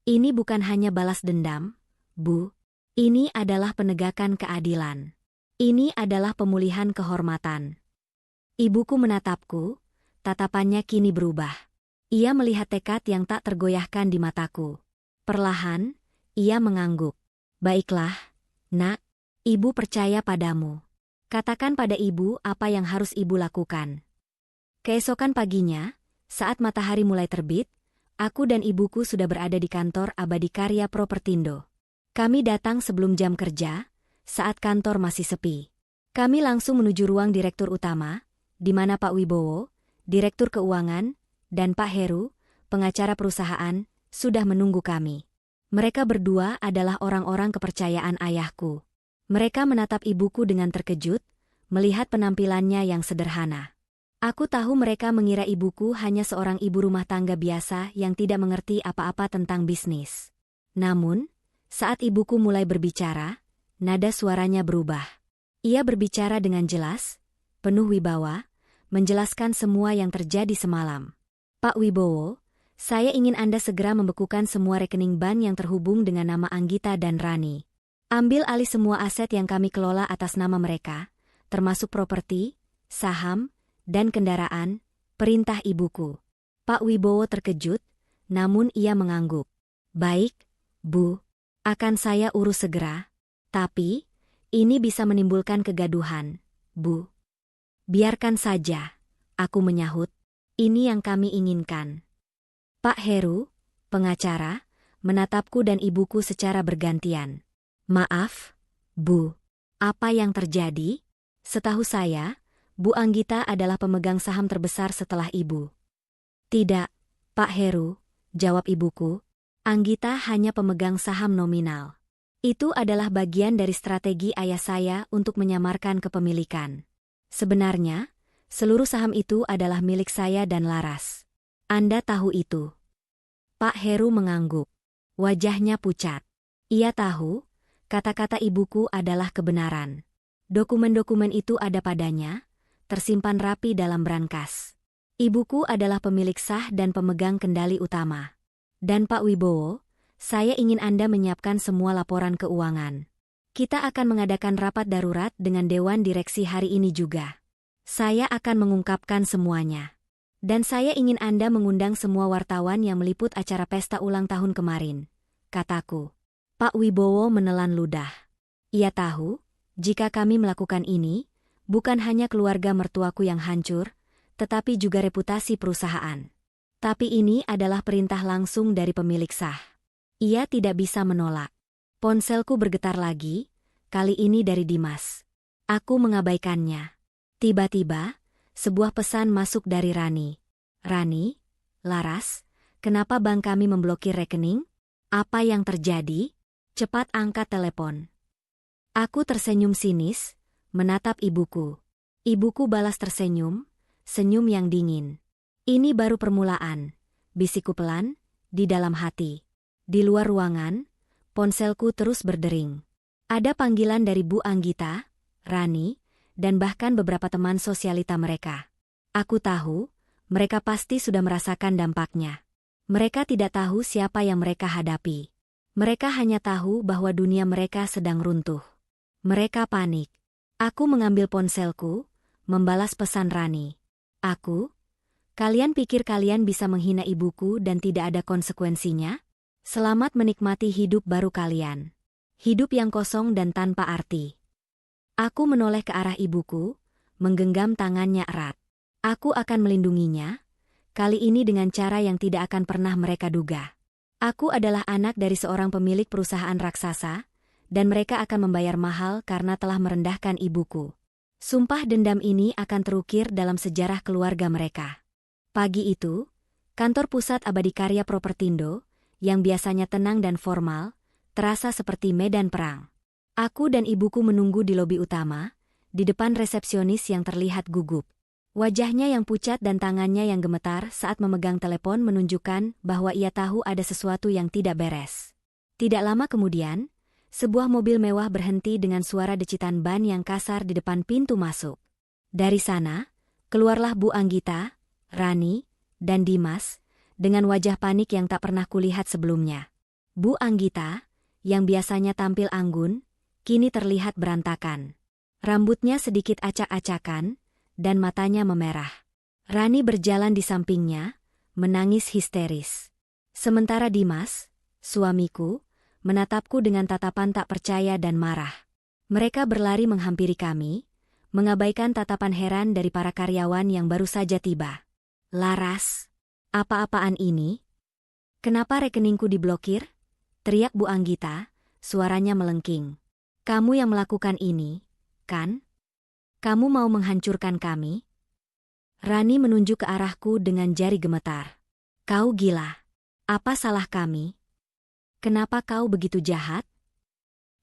Ini bukan hanya balas dendam, Bu. Ini adalah penegakan keadilan. Ini adalah pemulihan kehormatan. Ibuku menatapku, tatapannya kini berubah. Ia melihat tekad yang tak tergoyahkan di mataku. Perlahan, ia mengangguk. Baiklah, Nak, ibu percaya padamu. Katakan pada ibu apa yang harus ibu lakukan. Keesokan paginya, saat matahari mulai terbit, aku dan ibuku sudah berada di kantor Abadi Karya Propertindo. Kami datang sebelum jam kerja, saat kantor masih sepi. Kami langsung menuju ruang direktur utama, di mana Pak Wibowo, Direktur Keuangan, dan Pak Heru, pengacara perusahaan, sudah menunggu kami. Mereka berdua adalah orang-orang kepercayaan ayahku. Mereka menatap ibuku dengan terkejut, melihat penampilannya yang sederhana. Aku tahu mereka mengira ibuku hanya seorang ibu rumah tangga biasa yang tidak mengerti apa-apa tentang bisnis. Namun, saat ibuku mulai berbicara, nada suaranya berubah. Ia berbicara dengan jelas, penuh wibawa, menjelaskan semua yang terjadi semalam. Pak Wibowo, saya ingin Anda segera membekukan semua rekening bank yang terhubung dengan nama Anggita dan Rani. Ambil alih semua aset yang kami kelola atas nama mereka, termasuk properti, saham, dan kendaraan, perintah ibuku. Pak Wibowo terkejut, namun ia mengangguk. Baik, Bu, akan saya urus segera. Tapi, ini bisa menimbulkan kegaduhan, Bu. Biarkan saja, aku menyahut. Ini yang kami inginkan. Pak Heru, pengacara, menatapku dan ibuku secara bergantian. Maaf, Bu. Apa yang terjadi? Setahu saya, Bu Anggita adalah pemegang saham terbesar setelah ibu. Tidak, Pak Heru, jawab ibuku. Anggita hanya pemegang saham nominal. Itu adalah bagian dari strategi ayah saya untuk menyamarkan kepemilikan. Sebenarnya, seluruh saham itu adalah milik saya dan Laras. Anda tahu itu. Pak Heru mengangguk. Wajahnya pucat. Ia tahu, kata-kata ibuku adalah kebenaran. Dokumen-dokumen itu ada padanya, tersimpan rapi dalam brankas. Ibuku adalah pemilik sah dan pemegang kendali utama. Dan Pak Wibowo, saya ingin Anda menyiapkan semua laporan keuangan. Kita akan mengadakan rapat darurat dengan Dewan Direksi hari ini juga. Saya akan mengungkapkan semuanya. Dan saya ingin Anda mengundang semua wartawan yang meliput acara pesta ulang tahun kemarin, kataku. Pak Wibowo menelan ludah. Ia tahu, jika kami melakukan ini, bukan hanya keluarga mertuaku yang hancur, tetapi juga reputasi perusahaan. Tapi ini adalah perintah langsung dari pemilik sah. Ia tidak bisa menolak. Ponselku bergetar lagi, kali ini dari Dimas. Aku mengabaikannya. Tiba-tiba, sebuah pesan masuk dari Rani. Rani, Laras, kenapa bank kami memblokir rekening? Apa yang terjadi? Cepat angkat telepon. Aku tersenyum sinis, menatap ibuku. Ibuku balas tersenyum, senyum yang dingin. Ini baru permulaan, bisikku pelan, di dalam hati. Di luar ruangan, ponselku terus berdering. Ada panggilan dari Bu Anggita, Rani, dan bahkan beberapa teman sosialita mereka. Aku tahu, mereka pasti sudah merasakan dampaknya. Mereka tidak tahu siapa yang mereka hadapi. Mereka hanya tahu bahwa dunia mereka sedang runtuh. Mereka panik. Aku mengambil ponselku, membalas pesan Rani. Kalian pikir kalian bisa menghina ibuku dan tidak ada konsekuensinya? Selamat menikmati hidup baru kalian. Hidup yang kosong dan tanpa arti. Aku menoleh ke arah ibuku, menggenggam tangannya erat. Aku akan melindunginya, kali ini dengan cara yang tidak akan pernah mereka duga. Aku adalah anak dari seorang pemilik perusahaan raksasa, dan mereka akan membayar mahal karena telah merendahkan ibuku. Sumpah dendam ini akan terukir dalam sejarah keluarga mereka. Pagi itu, kantor pusat Abadi Karya Propertindo, yang biasanya tenang dan formal, terasa seperti medan perang. Aku dan ibuku menunggu di lobi utama, di depan resepsionis yang terlihat gugup. Wajahnya yang pucat dan tangannya yang gemetar saat memegang telepon menunjukkan bahwa ia tahu ada sesuatu yang tidak beres. Tidak lama kemudian, sebuah mobil mewah berhenti dengan suara decitan ban yang kasar di depan pintu masuk. Dari sana, keluarlah Bu Anggita, Rani, dan Dimas, dengan wajah panik yang tak pernah kulihat sebelumnya. Bu Anggita, yang biasanya tampil anggun, kini terlihat berantakan. Rambutnya sedikit acak-acakan, dan matanya memerah. Rani berjalan di sampingnya, menangis histeris. Sementara Dimas, suamiku, menatapku dengan tatapan tak percaya dan marah. Mereka berlari menghampiri kami, mengabaikan tatapan heran dari para karyawan yang baru saja tiba. "Laras, apa-apaan ini? Kenapa rekeningku diblokir?" teriak Bu Anggita, suaranya melengking. "Kamu yang melakukan ini, kan? Kamu mau menghancurkan kami?" Rani menunjuk ke arahku dengan jari gemetar. "Kau gila. Apa salah kami? Kenapa kau begitu jahat?"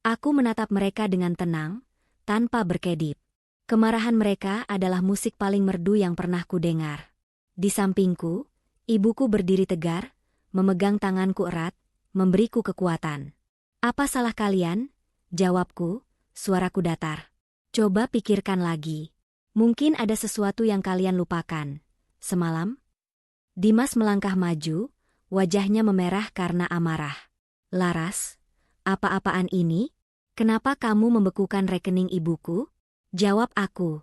Aku menatap mereka dengan tenang, tanpa berkedip. Kemarahan mereka adalah musik paling merdu yang pernah kudengar. Di sampingku, ibuku berdiri tegar, memegang tanganku erat, memberiku kekuatan. "Apa salah kalian?" jawabku, suaraku datar. "Coba pikirkan lagi. Mungkin ada sesuatu yang kalian lupakan. Semalam?" Dimas melangkah maju, wajahnya memerah karena amarah. "Laras, apa-apaan ini? Kenapa kamu membekukan rekening ibuku?" jawab aku.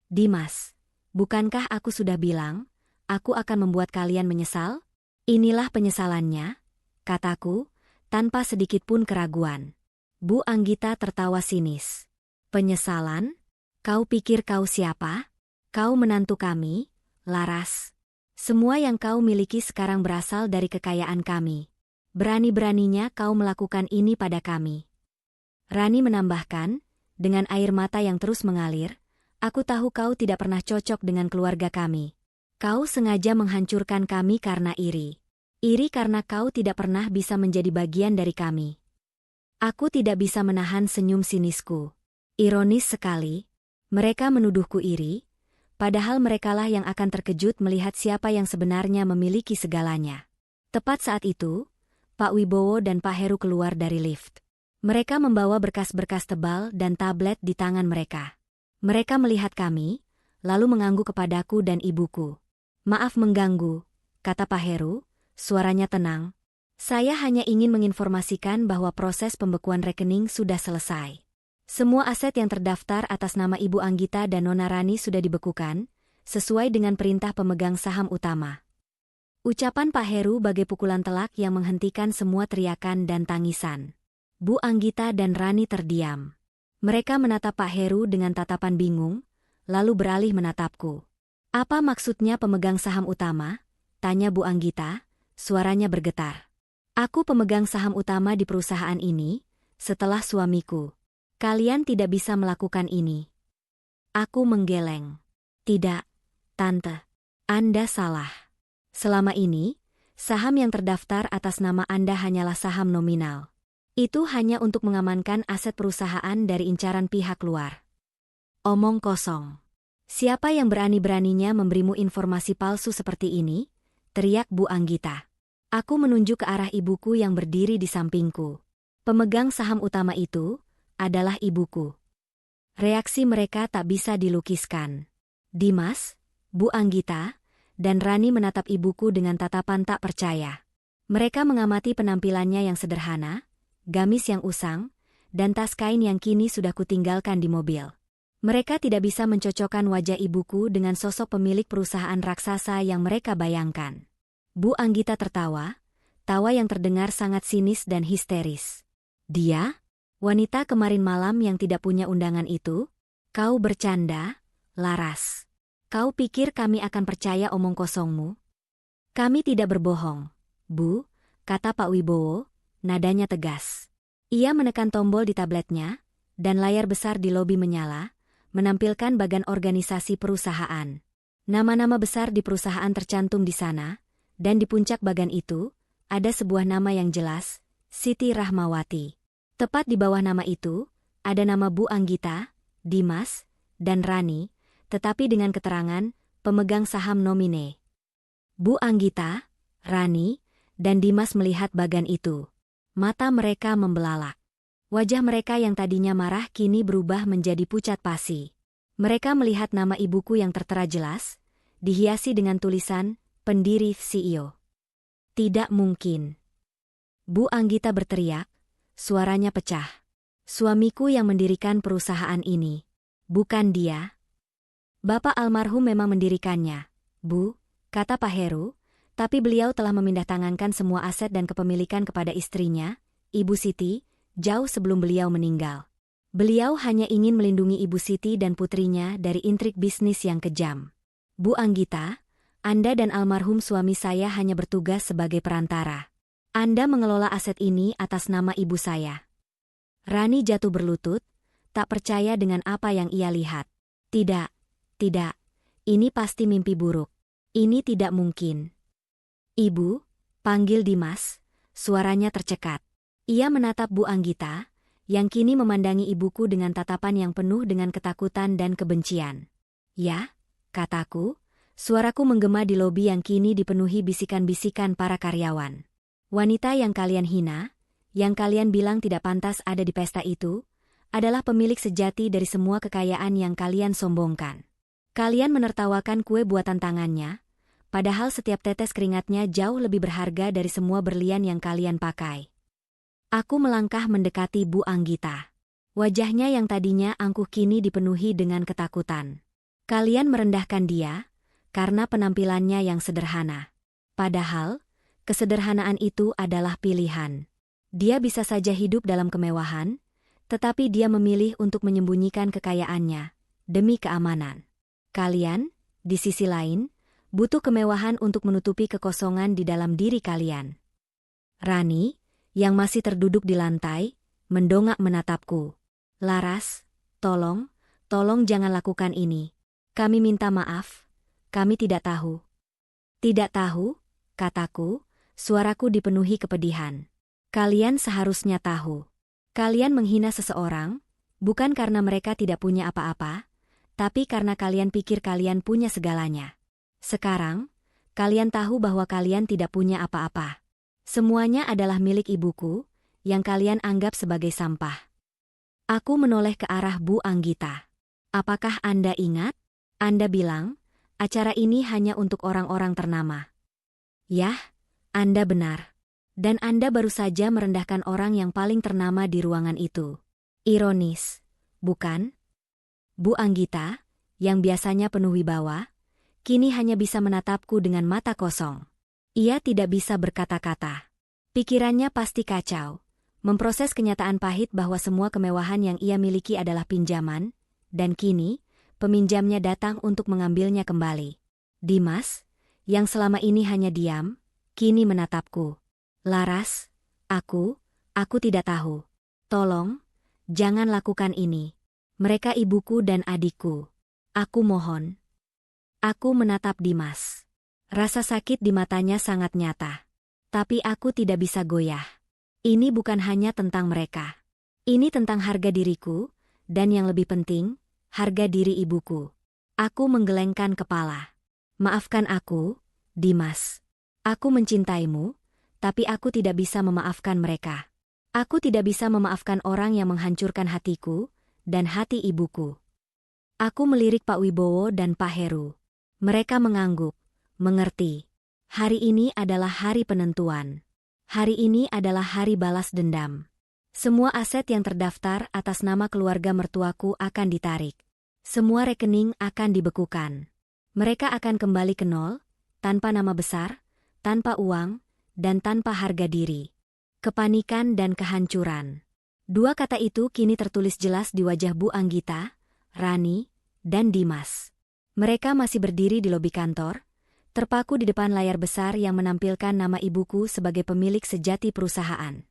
"Dimas, bukankah aku sudah bilang, aku akan membuat kalian menyesal? Inilah penyesalannya," kataku, tanpa sedikit pun keraguan. Bu Anggita tertawa sinis. "Penyesalan? Kau pikir kau siapa? Kau menantu kami, Laras. Semua yang kau miliki sekarang berasal dari kekayaan kami. Berani-beraninya kau melakukan ini pada kami." Rani menambahkan, dengan air mata yang terus mengalir, "Aku tahu kau tidak pernah cocok dengan keluarga kami. Kau sengaja menghancurkan kami karena iri. Iri karena kau tidak pernah bisa menjadi bagian dari kami." Aku tidak bisa menahan senyum sinisku. Ironis sekali, mereka menuduhku iri, padahal merekalah yang akan terkejut melihat siapa yang sebenarnya memiliki segalanya. Tepat saat itu, Pak Wibowo dan Pak Heru keluar dari lift. Mereka membawa berkas-berkas tebal dan tablet di tangan mereka. Mereka melihat kami, lalu mengangguk kepadaku dan ibuku. "Maaf mengganggu," kata Pak Heru, suaranya tenang. "Saya hanya ingin menginformasikan bahwa proses pembekuan rekening sudah selesai. Semua aset yang terdaftar atas nama Ibu Anggita dan Nona Rani sudah dibekukan, sesuai dengan perintah pemegang saham utama." Ucapan Pak Heru bagai pukulan telak yang menghentikan semua teriakan dan tangisan. Bu Anggita dan Rani terdiam. Mereka menatap Pak Heru dengan tatapan bingung, lalu beralih menatapku. "Apa maksudnya pemegang saham utama?" tanya Bu Anggita, suaranya bergetar. "Aku pemegang saham utama di perusahaan ini, setelah suamiku. Kalian tidak bisa melakukan ini." Aku menggeleng. "Tidak, Tante. Anda salah. Selama ini, saham yang terdaftar atas nama Anda hanyalah saham nominal. Itu hanya untuk mengamankan aset perusahaan dari incaran pihak luar." "Omong kosong. Siapa yang berani-beraninya memberimu informasi palsu seperti ini?" teriak Bu Anggita. Aku menunjuk ke arah ibuku yang berdiri di sampingku. Pemegang saham utama itu adalah ibuku. Reaksi mereka tak bisa dilukiskan. Dimas, Bu Anggita, dan Rani menatap ibuku dengan tatapan tak percaya. Mereka mengamati penampilannya yang sederhana, gamis yang usang, dan tas kain yang kini sudah kutinggalkan di mobil. Mereka tidak bisa mencocokkan wajah ibuku dengan sosok pemilik perusahaan raksasa yang mereka bayangkan. Bu Anggita tertawa, tawa yang terdengar sangat sinis dan histeris. "Dia? Wanita kemarin malam yang tidak punya undangan itu? Kau bercanda, Laras. Kau pikir kami akan percaya omong kosongmu?" "Kami tidak berbohong, Bu," kata Pak Wibowo, nadanya tegas. Ia menekan tombol di tabletnya, dan layar besar di lobi menyala, menampilkan bagan organisasi perusahaan. Nama-nama besar di perusahaan tercantum di sana, dan di puncak bagan itu, ada sebuah nama yang jelas, Siti Rahmawati. Tepat di bawah nama itu, ada nama Bu Anggita, Dimas, dan Rani, tetapi dengan keterangan pemegang saham nomine. Bu Anggita, Rani, dan Dimas melihat bagan itu. Mata mereka membelalak. Wajah mereka yang tadinya marah kini berubah menjadi pucat pasi. Mereka melihat nama ibuku yang tertera jelas, dihiasi dengan tulisan, pendiri CEO. Tidak mungkin. Bu Anggita berteriak, suaranya pecah. Suamiku yang mendirikan perusahaan ini. Bukan dia. Bapak almarhum memang mendirikannya, Bu, kata Pak Heru, tapi beliau telah memindah-tangankan semua aset dan kepemilikan kepada istrinya, Ibu Siti, jauh sebelum beliau meninggal. Beliau hanya ingin melindungi Ibu Siti dan putrinya dari intrik bisnis yang kejam. Bu Anggita, Anda dan almarhum suami saya hanya bertugas sebagai perantara. Anda mengelola aset ini atas nama ibu saya. Rani jatuh berlutut, tak percaya dengan apa yang ia lihat. Tidak, ini pasti mimpi buruk. Ini tidak mungkin. Ibu, panggil Dimas, suaranya tercekat. Ia menatap Bu Anggita, yang kini memandangi ibuku dengan tatapan yang penuh dengan ketakutan dan kebencian. Ya, kataku, suaraku menggema di lobi yang kini dipenuhi bisikan-bisikan para karyawan. Wanita yang kalian hina, yang kalian bilang tidak pantas ada di pesta itu, adalah pemilik sejati dari semua kekayaan yang kalian sombongkan. Kalian menertawakan kue buatan tangannya, padahal setiap tetes keringatnya jauh lebih berharga dari semua berlian yang kalian pakai. Aku melangkah mendekati Bu Anggita. Wajahnya yang tadinya angkuh kini dipenuhi dengan ketakutan. Kalian merendahkan dia, karena penampilannya yang sederhana. Padahal, kesederhanaan itu adalah pilihan. Dia bisa saja hidup dalam kemewahan, tetapi dia memilih untuk menyembunyikan kekayaannya, demi keamanan. Kalian, di sisi lain, butuh kemewahan untuk menutupi kekosongan di dalam diri kalian. Rani, yang masih terduduk di lantai, mendongak menatapku. Laras, tolong jangan lakukan ini. Kami minta maaf, kami tidak tahu. Tidak tahu, kataku, suaraku dipenuhi kepedihan. Kalian seharusnya tahu. Kalian menghina seseorang, bukan karena mereka tidak punya apa-apa, tapi karena kalian pikir kalian punya segalanya. Sekarang, kalian tahu bahwa kalian tidak punya apa-apa. Semuanya adalah milik ibuku, yang kalian anggap sebagai sampah. Aku menoleh ke arah Bu Anggita. Apakah Anda ingat? Anda bilang, acara ini hanya untuk orang-orang ternama. Yah, Anda benar. Dan Anda baru saja merendahkan orang yang paling ternama di ruangan itu. Ironis, bukan? Bu Anggita, yang biasanya penuh wibawa, kini hanya bisa menatapku dengan mata kosong. Ia tidak bisa berkata-kata. Pikirannya pasti kacau, memproses kenyataan pahit bahwa semua kemewahan yang ia miliki adalah pinjaman, dan kini, peminjamnya datang untuk mengambilnya kembali. Dimas, yang selama ini hanya diam, kini menatapku. Laras, aku tidak tahu. Tolong, jangan lakukan ini. Mereka ibuku dan adikku. Aku mohon. Aku menatap Dimas. Rasa sakit di matanya sangat nyata. Tapi aku tidak bisa goyah. Ini bukan hanya tentang mereka. Ini tentang harga diriku, dan yang lebih penting, harga diri ibuku. Aku menggelengkan kepala. Maafkan aku, Dimas. Aku mencintaimu, tapi aku tidak bisa memaafkan mereka. Aku tidak bisa memaafkan orang yang menghancurkan hatiku dan hati ibuku. Aku melirik Pak Wibowo dan Pak Heru. Mereka mengangguk, mengerti. Hari ini adalah hari penentuan. Hari ini adalah hari balas dendam. Semua aset yang terdaftar atas nama keluarga mertuaku akan ditarik. Semua rekening akan dibekukan. Mereka akan kembali ke nol, tanpa nama besar, tanpa uang, dan tanpa harga diri. Kepanikan dan kehancuran. Dua kata itu kini tertulis jelas di wajah Bu Anggita, Rani, dan Dimas. Mereka masih berdiri di lobi kantor, terpaku di depan layar besar yang menampilkan nama ibuku sebagai pemilik sejati perusahaan.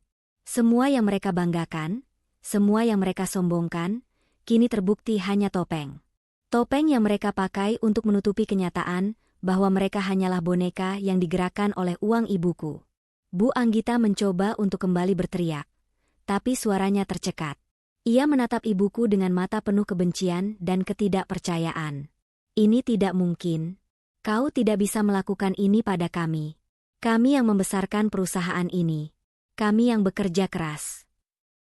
Semua yang mereka banggakan, semua yang mereka sombongkan, kini terbukti hanya topeng. Topeng yang mereka pakai untuk menutupi kenyataan bahwa mereka hanyalah boneka yang digerakkan oleh uang ibuku. Bu Anggita mencoba untuk kembali berteriak, tapi suaranya tercekat. Ia menatap ibuku dengan mata penuh kebencian dan ketidakpercayaan. Ini tidak mungkin. Kau tidak bisa melakukan ini pada kami. Kami yang membesarkan perusahaan ini. Kami yang bekerja keras.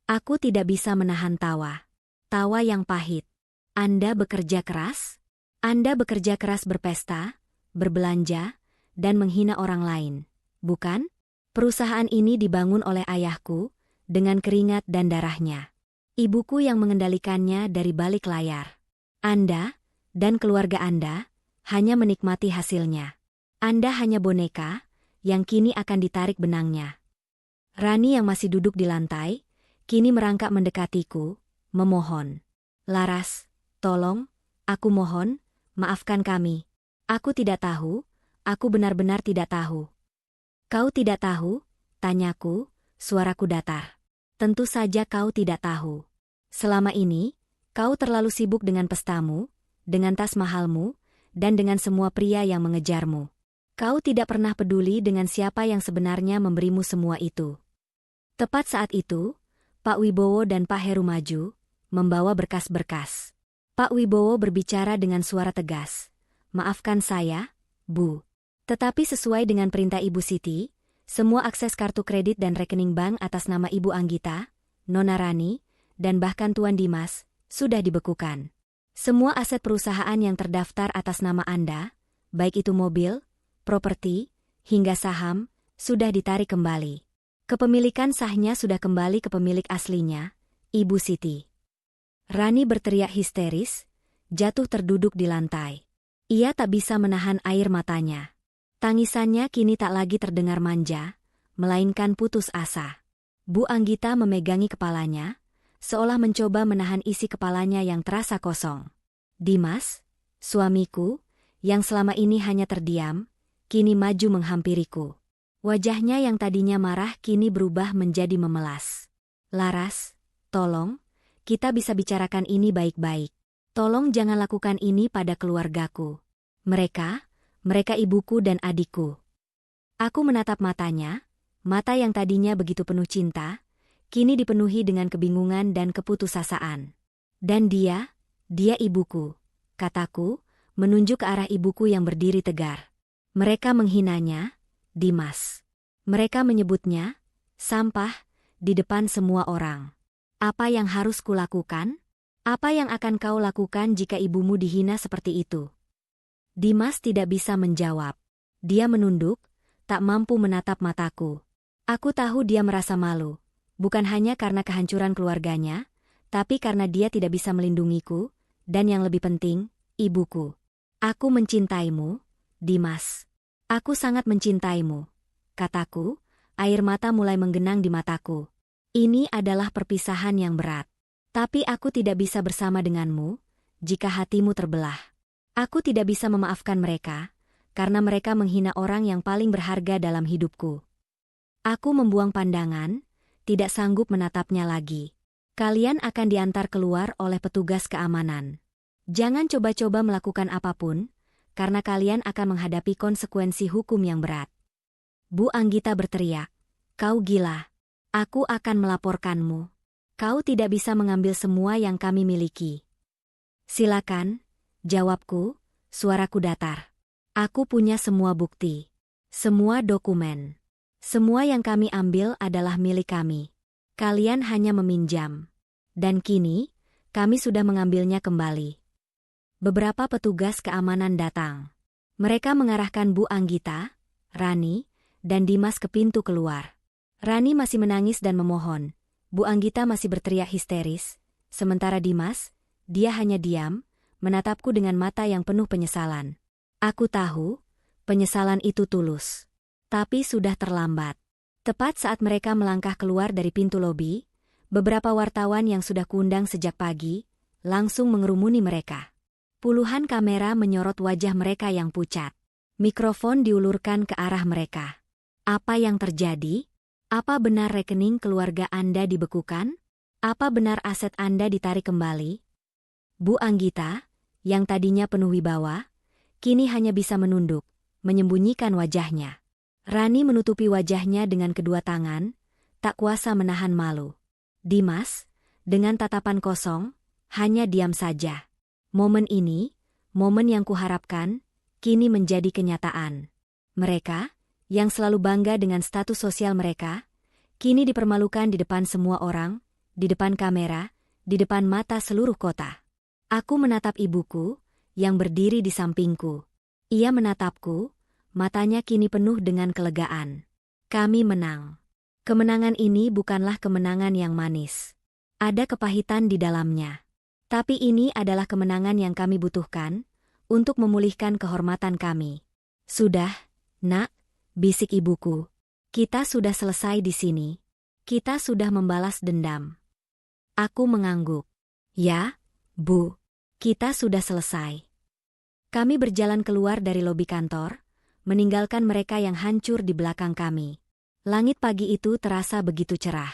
Aku tidak bisa menahan tawa. Tawa yang pahit. Anda bekerja keras? Anda bekerja keras berpesta, berbelanja, dan menghina orang lain, bukan? Perusahaan ini dibangun oleh ayahku, dengan keringat dan darahnya. Ibuku yang mengendalikannya dari balik layar. Anda, dan keluarga Anda, hanya menikmati hasilnya. Anda hanya boneka, yang kini akan ditarik benangnya. Rani yang masih duduk di lantai, kini merangkak mendekatiku, memohon. Laras, tolong, aku mohon, maafkan kami. Aku tidak tahu, aku benar-benar tidak tahu. Kau tidak tahu? Tanyaku, suaraku datar. Tentu saja kau tidak tahu. Selama ini, kau terlalu sibuk dengan pestamu, dengan tas mahalmu, dan dengan semua pria yang mengejarmu. Kau tidak pernah peduli dengan siapa yang sebenarnya memberimu semua itu. Tepat saat itu, Pak Wibowo dan Pak Heru maju, membawa berkas-berkas. Pak Wibowo berbicara dengan suara tegas. Maafkan saya, Bu. Tetapi sesuai dengan perintah Ibu Siti, semua akses kartu kredit dan rekening bank atas nama Ibu Anggita, Nona Rani, dan bahkan Tuan Dimas, sudah dibekukan. Semua aset perusahaan yang terdaftar atas nama Anda, baik itu mobil, properti, hingga saham, sudah ditarik kembali. Kepemilikan sahnya sudah kembali ke pemilik aslinya, Ibu Siti. Rani berteriak histeris, jatuh terduduk di lantai. Ia tak bisa menahan air matanya. Tangisannya kini tak lagi terdengar manja, melainkan putus asa. Bu Anggita memegangi kepalanya, seolah mencoba menahan isi kepalanya yang terasa kosong. Dimas, suamiku, yang selama ini hanya terdiam, kini maju menghampiriku. Wajahnya yang tadinya marah kini berubah menjadi memelas. Laras, tolong, kita bisa bicarakan ini baik-baik. Tolong jangan lakukan ini pada keluargaku. Mereka ibuku dan adikku. Aku menatap matanya, mata yang tadinya begitu penuh cinta, kini dipenuhi dengan kebingungan dan keputusasaan. Dan dia ibuku, kataku, menunjuk ke arah ibuku yang berdiri tegar. Mereka menghinanya, Dimas. Mereka menyebutnya, sampah, di depan semua orang. Apa yang harus kulakukan? Apa yang akan kau lakukan jika ibumu dihina seperti itu? Dimas tidak bisa menjawab. Dia menunduk, tak mampu menatap mataku. Aku tahu dia merasa malu, bukan hanya karena kehancuran keluarganya, tapi karena dia tidak bisa melindungiku, dan yang lebih penting, ibuku. Aku mencintaimu, Dimas. Aku sangat mencintaimu, kataku, air mata mulai menggenang di mataku. Ini adalah perpisahan yang berat. Tapi aku tidak bisa bersama denganmu, jika hatimu terbelah. Aku tidak bisa memaafkan mereka, karena mereka menghina orang yang paling berharga dalam hidupku. Aku membuang pandangan, tidak sanggup menatapnya lagi. Kalian akan diantar keluar oleh petugas keamanan. Jangan coba-coba melakukan apapun, karena kalian akan menghadapi konsekuensi hukum yang berat. Bu Anggita berteriak, kau gila. Aku akan melaporkanmu. Kau tidak bisa mengambil semua yang kami miliki. Silakan. Jawabku, suaraku datar. Aku punya semua bukti. Semua dokumen. Semua yang kami ambil adalah milik kami. Kalian hanya meminjam. Dan kini, kami sudah mengambilnya kembali. Beberapa petugas keamanan datang. Mereka mengarahkan Bu Anggita, Rani, dan Dimas ke pintu keluar. Rani masih menangis dan memohon. Bu Anggita masih berteriak histeris. Sementara Dimas, dia hanya diam, menatapku dengan mata yang penuh penyesalan. Aku tahu, penyesalan itu tulus. Tapi sudah terlambat. Tepat saat mereka melangkah keluar dari pintu lobi, beberapa wartawan yang sudah kuundang sejak pagi, langsung mengerumuni mereka. Puluhan kamera menyorot wajah mereka yang pucat. Mikrofon diulurkan ke arah mereka. Apa yang terjadi? Apa benar rekening keluarga Anda dibekukan? Apa benar aset Anda ditarik kembali? Bu Anggita, yang tadinya penuh wibawa, kini hanya bisa menunduk, menyembunyikan wajahnya. Rani menutupi wajahnya dengan kedua tangan, tak kuasa menahan malu. Dimas, Dengan tatapan kosong, hanya diam saja. Momen ini, momen yang kuharapkan, kini menjadi kenyataan. Mereka, yang selalu bangga dengan status sosial mereka, kini dipermalukan di depan semua orang, di depan kamera, di depan mata seluruh kota. Aku menatap ibuku, yang berdiri di sampingku. Ia menatapku, matanya kini penuh dengan kelegaan. Kami menang. Kemenangan ini bukanlah kemenangan yang manis. Ada kepahitan di dalamnya. Tapi ini adalah kemenangan yang kami butuhkan untuk memulihkan kehormatan kami. Sudah, Nak, bisik ibuku. Kita sudah selesai di sini. Kita sudah membalas dendam. Aku mengangguk. Ya, Bu. Kita sudah selesai. Kami berjalan keluar dari lobi kantor, meninggalkan mereka yang hancur di belakang kami. Langit pagi itu terasa begitu cerah.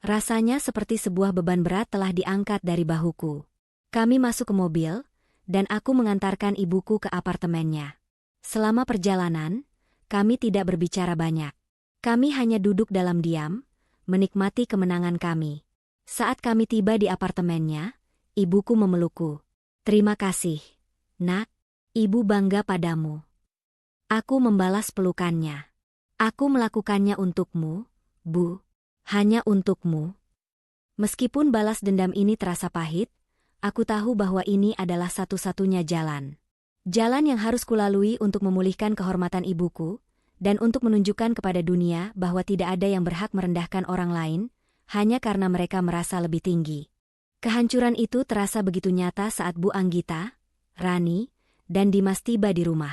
Rasanya seperti sebuah beban berat telah diangkat dari bahuku. Kami masuk ke mobil, dan aku mengantarkan ibuku ke apartemennya. Selama perjalanan, kami tidak berbicara banyak. Kami hanya duduk dalam diam, menikmati kemenangan kami. Saat kami tiba di apartemennya, ibuku memelukku. Terima kasih, Nak. Ibu bangga padamu. Aku membalas pelukannya. Aku melakukannya untukmu, Bu. Hanya untukmu. Meskipun balas dendam ini terasa pahit, aku tahu bahwa ini adalah satu-satunya jalan. Jalan yang harus kulalui untuk memulihkan kehormatan ibuku, dan untuk menunjukkan kepada dunia bahwa tidak ada yang berhak merendahkan orang lain, hanya karena mereka merasa lebih tinggi. Kehancuran itu terasa begitu nyata saat Bu Anggita, Rani, dan Dimas tiba di rumah.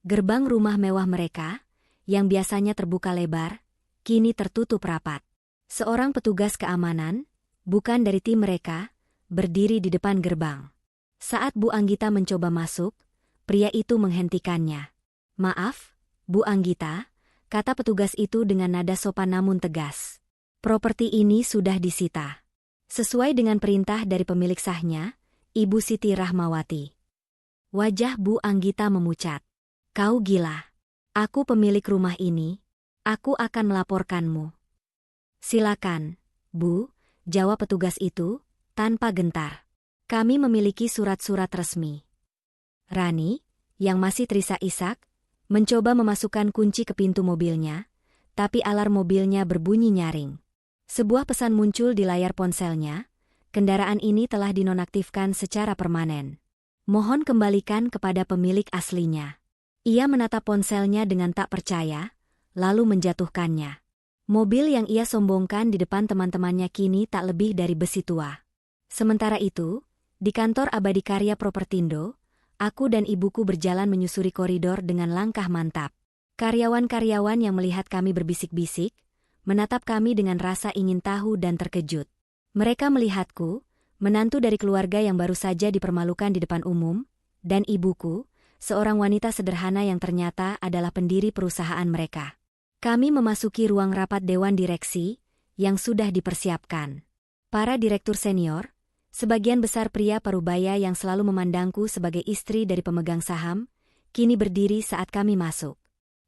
Gerbang rumah mewah mereka, yang biasanya terbuka lebar, kini tertutup rapat. Seorang petugas keamanan, bukan dari tim mereka, berdiri di depan gerbang. Saat Bu Anggita mencoba masuk, pria itu menghentikannya. Maaf, Bu Anggita, kata petugas itu dengan nada sopan namun tegas. Properti ini sudah disita. Sesuai dengan perintah dari pemilik sahnya, Ibu Siti Rahmawati. Wajah Bu Anggita memucat. Kau gila. Aku pemilik rumah ini. Aku akan melaporkanmu. Silakan, Bu, jawab petugas itu, tanpa gentar. Kami memiliki surat-surat resmi. Rani, yang masih terisak-isak, mencoba memasukkan kunci ke pintu mobilnya, tapi alarm mobilnya berbunyi nyaring. Sebuah pesan muncul di layar ponselnya, kendaraan ini telah dinonaktifkan secara permanen. Mohon kembalikan kepada pemilik aslinya. Ia menatap ponselnya dengan tak percaya, lalu menjatuhkannya. Mobil yang ia sombongkan di depan teman-temannya kini tak lebih dari besi tua. Sementara itu, di kantor Abadi Karya Propertindo, aku dan ibuku berjalan menyusuri koridor dengan langkah mantap. Karyawan-karyawan yang melihat kami berbisik-bisik, menatap kami dengan rasa ingin tahu dan terkejut. Mereka melihatku, menantu dari keluarga yang baru saja dipermalukan di depan umum, dan ibuku, seorang wanita sederhana yang ternyata adalah pendiri perusahaan mereka. Kami memasuki ruang rapat dewan direksi, yang sudah dipersiapkan. Para direktur senior, sebagian besar pria parubaya yang selalu memandangku sebagai istri dari pemegang saham, kini berdiri saat kami masuk.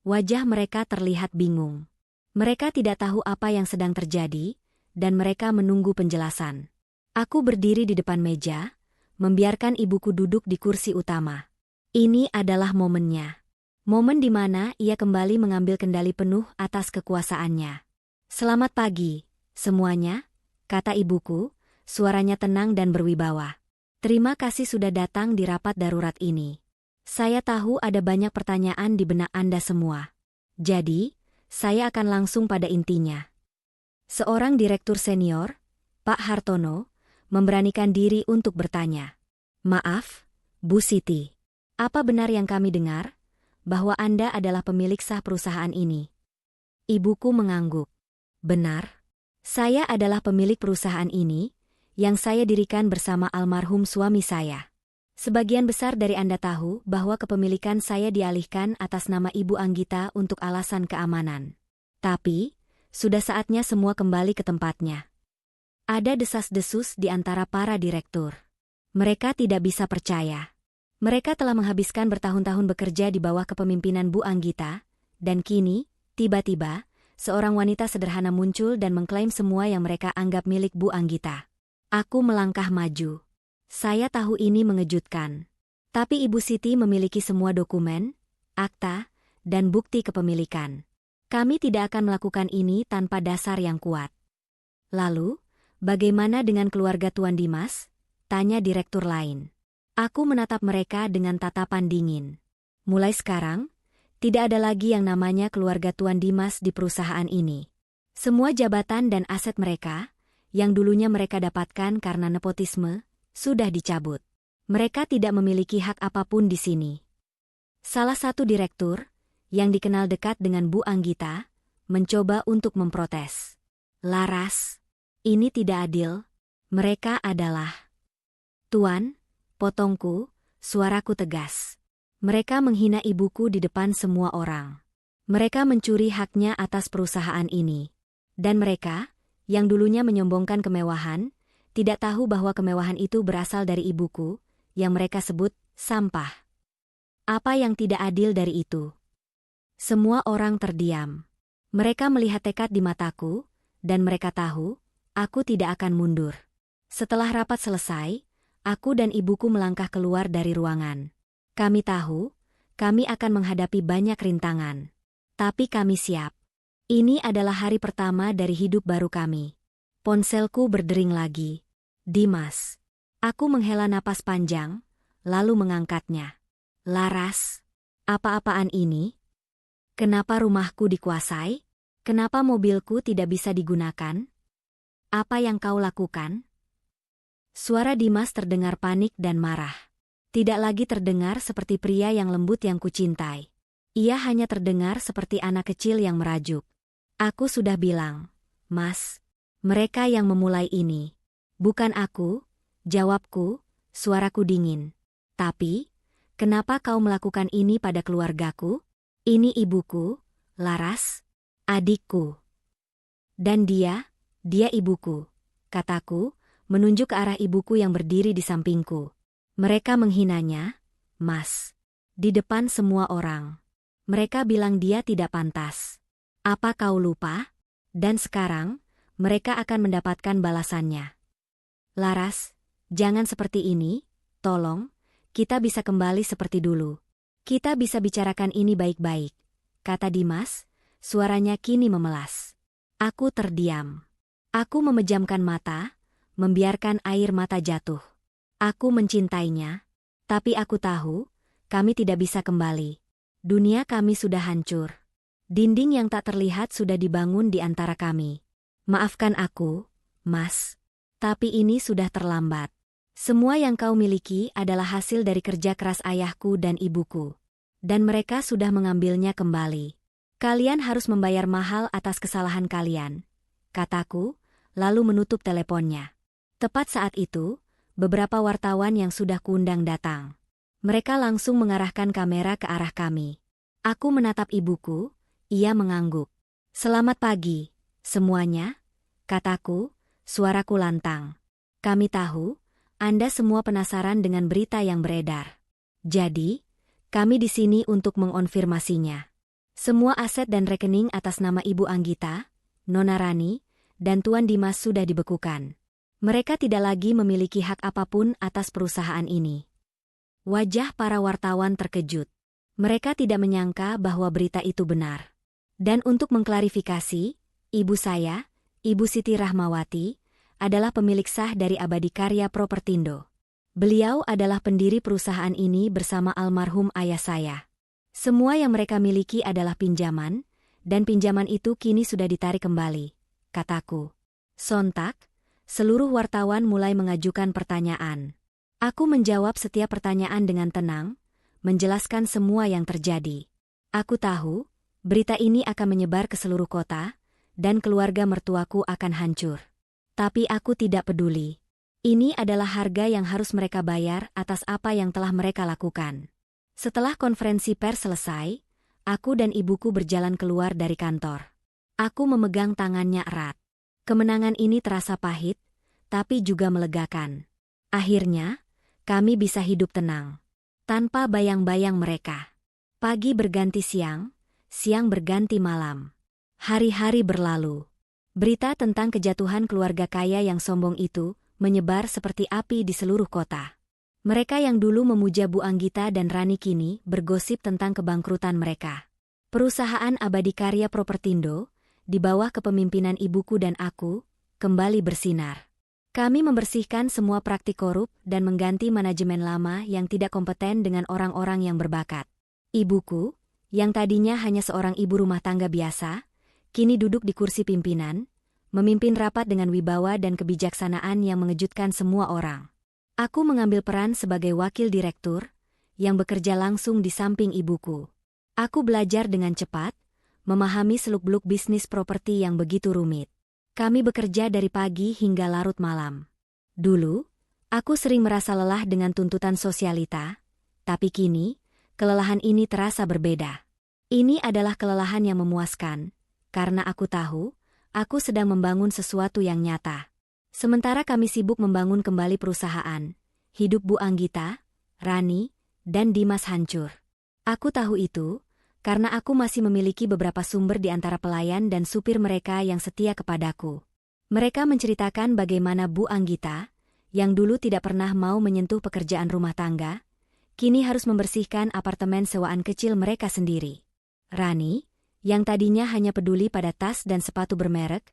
Wajah mereka terlihat bingung. Mereka tidak tahu apa yang sedang terjadi, dan mereka menunggu penjelasan. Aku berdiri di depan meja, membiarkan ibuku duduk di kursi utama. Ini adalah momennya. Momen di mana ia kembali mengambil kendali penuh atas kekuasaannya. Selamat pagi, semuanya, kata ibuku, suaranya tenang dan berwibawa. Terima kasih sudah datang di rapat darurat ini. Saya tahu ada banyak pertanyaan di benak Anda semua. Jadi, saya akan langsung pada intinya. Seorang direktur senior, Pak Hartono, memberanikan diri untuk bertanya. Maaf, Bu Siti. Apa benar yang kami dengar, bahwa Anda adalah pemilik sah perusahaan ini? Ibuku mengangguk. Benar. Saya adalah pemilik perusahaan ini, yang saya dirikan bersama almarhum suami saya. Sebagian besar dari Anda tahu bahwa kepemilikan saya dialihkan atas nama Ibu Anggita untuk alasan keamanan. Tapi, sudah saatnya semua kembali ke tempatnya. Ada desas-desus di antara para direktur. Mereka tidak bisa percaya. Mereka telah menghabiskan bertahun-tahun bekerja di bawah kepemimpinan Bu Anggita, dan kini, tiba-tiba, seorang wanita sederhana muncul dan mengklaim semua yang mereka anggap milik Bu Anggita. Aku melangkah maju. Saya tahu ini mengejutkan. Tapi Ibu Siti memiliki semua dokumen, akta, dan bukti kepemilikan. Kami tidak akan melakukan ini tanpa dasar yang kuat. Lalu, bagaimana dengan keluarga Tuan Dimas? Tanya direktur lain. Aku menatap mereka dengan tatapan dingin. Mulai sekarang, tidak ada lagi yang namanya keluarga Tuan Dimas di perusahaan ini. Semua jabatan dan aset mereka, yang dulunya mereka dapatkan karena nepotisme, sudah dicabut. Mereka tidak memiliki hak apapun di sini. Salah satu direktur, yang dikenal dekat dengan Bu Anggita, mencoba untuk memprotes. Laras, ini tidak adil. Mereka adalah... Tuan, potongku, suaraku tegas. Mereka menghina ibuku di depan semua orang. Mereka mencuri haknya atas perusahaan ini. Dan mereka, yang dulunya menyombongkan kemewahan, tidak tahu bahwa kemewahan itu berasal dari ibuku, yang mereka sebut sampah. Apa yang tidak adil dari itu? Semua orang terdiam. Mereka melihat tekad di mataku, dan mereka tahu, aku tidak akan mundur. Setelah rapat selesai, aku dan ibuku melangkah keluar dari ruangan. Kami tahu, kami akan menghadapi banyak rintangan. Tapi kami siap. Ini adalah hari pertama dari hidup baru kami. Ponselku berdering lagi. Dimas. Aku menghela napas panjang, lalu mengangkatnya. Laras, apa-apaan ini? Kenapa rumahku dikuasai? Kenapa mobilku tidak bisa digunakan? Apa yang kau lakukan? Suara Dimas terdengar panik dan marah. Tidak lagi terdengar seperti pria yang lembut yang kucintai. Ia hanya terdengar seperti anak kecil yang merajuk. Aku sudah bilang, Mas, mereka yang memulai ini. Bukan aku, jawabku, suaraku dingin. Tapi, kenapa kau melakukan ini pada keluargaku? Ini ibuku, Laras, adikku. Dan dia ibuku, kataku, menunjuk ke arah ibuku yang berdiri di sampingku. Mereka menghinanya, Mas. Di depan semua orang. Mereka bilang dia tidak pantas. Apa kau lupa? Dan sekarang, mereka akan mendapatkan balasannya. Laras, jangan seperti ini, tolong, kita bisa kembali seperti dulu. Kita bisa bicarakan ini baik-baik, kata Dimas, suaranya kini memelas. Aku terdiam. Aku memejamkan mata, membiarkan air mata jatuh. Aku mencintainya, tapi aku tahu, kami tidak bisa kembali. Dunia kami sudah hancur. Dinding yang tak terlihat sudah dibangun di antara kami. Maafkan aku, Mas. Tapi ini sudah terlambat. Semua yang kau miliki adalah hasil dari kerja keras ayahku dan ibuku. Dan mereka sudah mengambilnya kembali. Kalian harus membayar mahal atas kesalahan kalian, kataku, lalu menutup teleponnya. Tepat saat itu, beberapa wartawan yang sudah kuundang datang. Mereka langsung mengarahkan kamera ke arah kami. Aku menatap ibuku, ia mengangguk. Selamat pagi, semuanya, kataku, suaraku lantang. Kami tahu, Anda semua penasaran dengan berita yang beredar. Jadi, kami di sini untuk mengonfirmasinya. Semua aset dan rekening atas nama Ibu Anggita, Nona Rani, dan Tuan Dimas sudah dibekukan. Mereka tidak lagi memiliki hak apapun atas perusahaan ini. Wajah para wartawan terkejut. Mereka tidak menyangka bahwa berita itu benar. Dan untuk mengklarifikasi, ibu saya, Ibu Siti Rahmawati, adalah pemilik sah dari Abadi Karya Propertindo. Beliau adalah pendiri perusahaan ini bersama almarhum ayah saya. Semua yang mereka miliki adalah pinjaman, dan pinjaman itu kini sudah ditarik kembali, kataku. Sontak, seluruh wartawan mulai mengajukan pertanyaan. Aku menjawab setiap pertanyaan dengan tenang, menjelaskan semua yang terjadi. Aku tahu, berita ini akan menyebar ke seluruh kota, dan keluarga mertuaku akan hancur. Tapi aku tidak peduli. Ini adalah harga yang harus mereka bayar atas apa yang telah mereka lakukan. Setelah konferensi pers selesai, aku dan ibuku berjalan keluar dari kantor. Aku memegang tangannya erat. Kemenangan ini terasa pahit, tapi juga melegakan. Akhirnya, kami bisa hidup tenang. Tanpa bayang-bayang mereka. Pagi berganti siang, siang berganti malam. Hari-hari berlalu. Berita tentang kejatuhan keluarga kaya yang sombong itu menyebar seperti api di seluruh kota. Mereka yang dulu memuja Bu Anggita dan Rani kini bergosip tentang kebangkrutan mereka. Perusahaan Abadi Karya Propertindo, di bawah kepemimpinan ibuku dan aku, kembali bersinar. Kami membersihkan semua praktik korup dan mengganti manajemen lama yang tidak kompeten dengan orang-orang yang berbakat. Ibuku, yang tadinya hanya seorang ibu rumah tangga biasa, kini duduk di kursi pimpinan, memimpin rapat dengan wibawa dan kebijaksanaan yang mengejutkan semua orang. Aku mengambil peran sebagai wakil direktur, yang bekerja langsung di samping ibuku. Aku belajar dengan cepat, memahami seluk-beluk bisnis properti yang begitu rumit. Kami bekerja dari pagi hingga larut malam. Dulu, aku sering merasa lelah dengan tuntutan sosialita, tapi kini, kelelahan ini terasa berbeda. Ini adalah kelelahan yang memuaskan, karena aku tahu, aku sedang membangun sesuatu yang nyata. Sementara kami sibuk membangun kembali perusahaan, hidup Bu Anggita, Rani, dan Dimas hancur. Aku tahu itu, karena aku masih memiliki beberapa sumber di antara pelayan dan supir mereka yang setia kepadaku. Mereka menceritakan bagaimana Bu Anggita, yang dulu tidak pernah mau menyentuh pekerjaan rumah tangga, kini harus membersihkan apartemen sewaan kecil mereka sendiri. Rani, yang tadinya hanya peduli pada tas dan sepatu bermerek,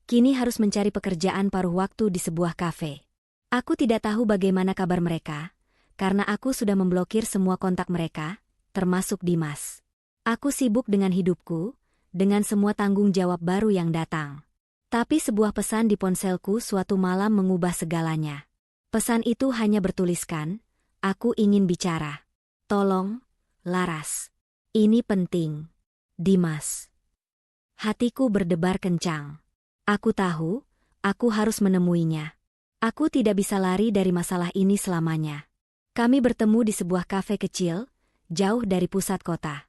kini harus mencari pekerjaan paruh waktu di sebuah kafe. Aku tidak tahu bagaimana kabar mereka, karena aku sudah memblokir semua kontak mereka, termasuk Dimas. Aku sibuk dengan hidupku, dengan semua tanggung jawab baru yang datang. Tapi sebuah pesan di ponselku suatu malam mengubah segalanya. Pesan itu hanya bertuliskan, aku ingin bicara. Tolong, Laras. Ini penting. Dimas. Hatiku berdebar kencang. Aku tahu, aku harus menemuinya. Aku tidak bisa lari dari masalah ini selamanya. Kami bertemu di sebuah kafe kecil, jauh dari pusat kota.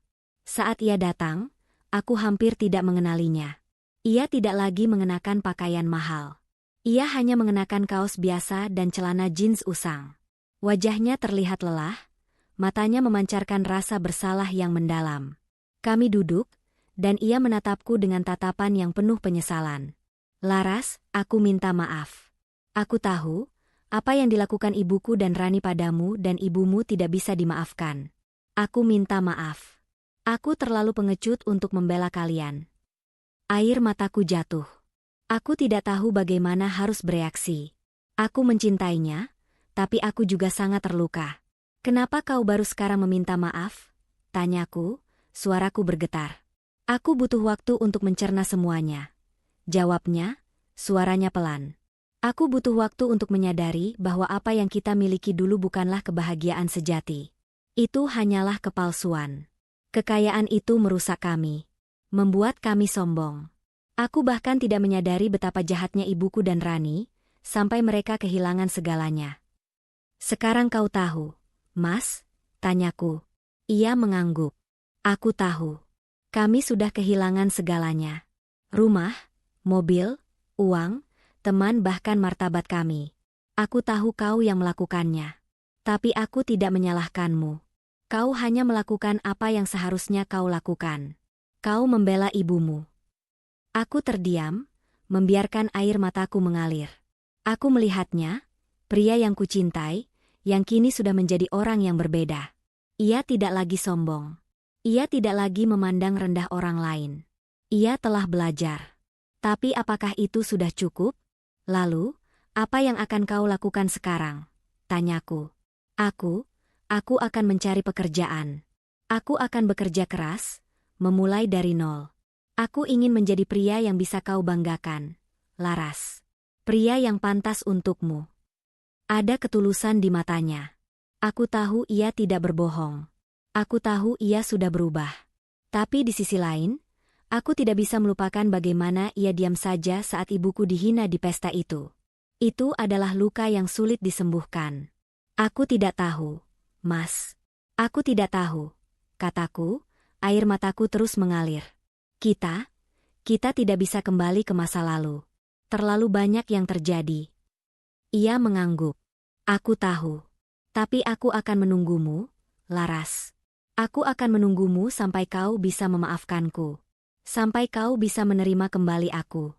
Saat ia datang, aku hampir tidak mengenalinya. Ia tidak lagi mengenakan pakaian mahal. Ia hanya mengenakan kaos biasa dan celana jeans usang. Wajahnya terlihat lelah, matanya memancarkan rasa bersalah yang mendalam. Kami duduk, dan ia menatapku dengan tatapan yang penuh penyesalan. Laras, aku minta maaf. Aku tahu, apa yang dilakukan ibuku dan Rani padamu dan ibumu tidak bisa dimaafkan. Aku minta maaf. Aku terlalu pengecut untuk membela kalian. Air mataku jatuh. Aku tidak tahu bagaimana harus bereaksi. Aku mencintainya, tapi aku juga sangat terluka. Kenapa kau baru sekarang meminta maaf? Tanyaku, suaraku bergetar. Aku butuh waktu untuk mencerna semuanya. Jawabnya, suaranya pelan. Aku butuh waktu untuk menyadari bahwa apa yang kita miliki dulu bukanlah kebahagiaan sejati. Itu hanyalah kepalsuan. Kekayaan itu merusak kami. Membuat kami sombong. Aku bahkan tidak menyadari betapa jahatnya ibuku dan Rani, sampai mereka kehilangan segalanya. Sekarang kau tahu, Mas? Tanyaku. Ia mengangguk. Aku tahu. Kami sudah kehilangan segalanya. Rumah, mobil, uang, teman bahkan martabat kami. Aku tahu kau yang melakukannya. Tapi aku tidak menyalahkanmu. Kau hanya melakukan apa yang seharusnya kau lakukan. Kau membela ibumu. Aku terdiam, membiarkan air mataku mengalir. Aku melihatnya, pria yang kucintai, yang kini sudah menjadi orang yang berbeda. Ia tidak lagi sombong. Ia tidak lagi memandang rendah orang lain. Ia telah belajar. Tapi apakah itu sudah cukup? Lalu, apa yang akan kau lakukan sekarang? Tanyaku. Aku akan mencari pekerjaan. Aku akan bekerja keras, memulai dari nol. Aku ingin menjadi pria yang bisa kau banggakan, Laras. Pria yang pantas untukmu. Ada ketulusan di matanya. Aku tahu ia tidak berbohong. Aku tahu ia sudah berubah. Tapi di sisi lain, aku tidak bisa melupakan bagaimana ia diam saja saat ibuku dihina di pesta itu. Itu adalah luka yang sulit disembuhkan. Aku tidak tahu. Mas, aku tidak tahu, kataku, air mataku terus mengalir. Kita tidak bisa kembali ke masa lalu. Terlalu banyak yang terjadi. Ia mengangguk. Aku tahu. Tapi aku akan menunggumu, Laras. Aku akan menunggumu sampai kau bisa memaafkanku. Sampai kau bisa menerima kembali aku.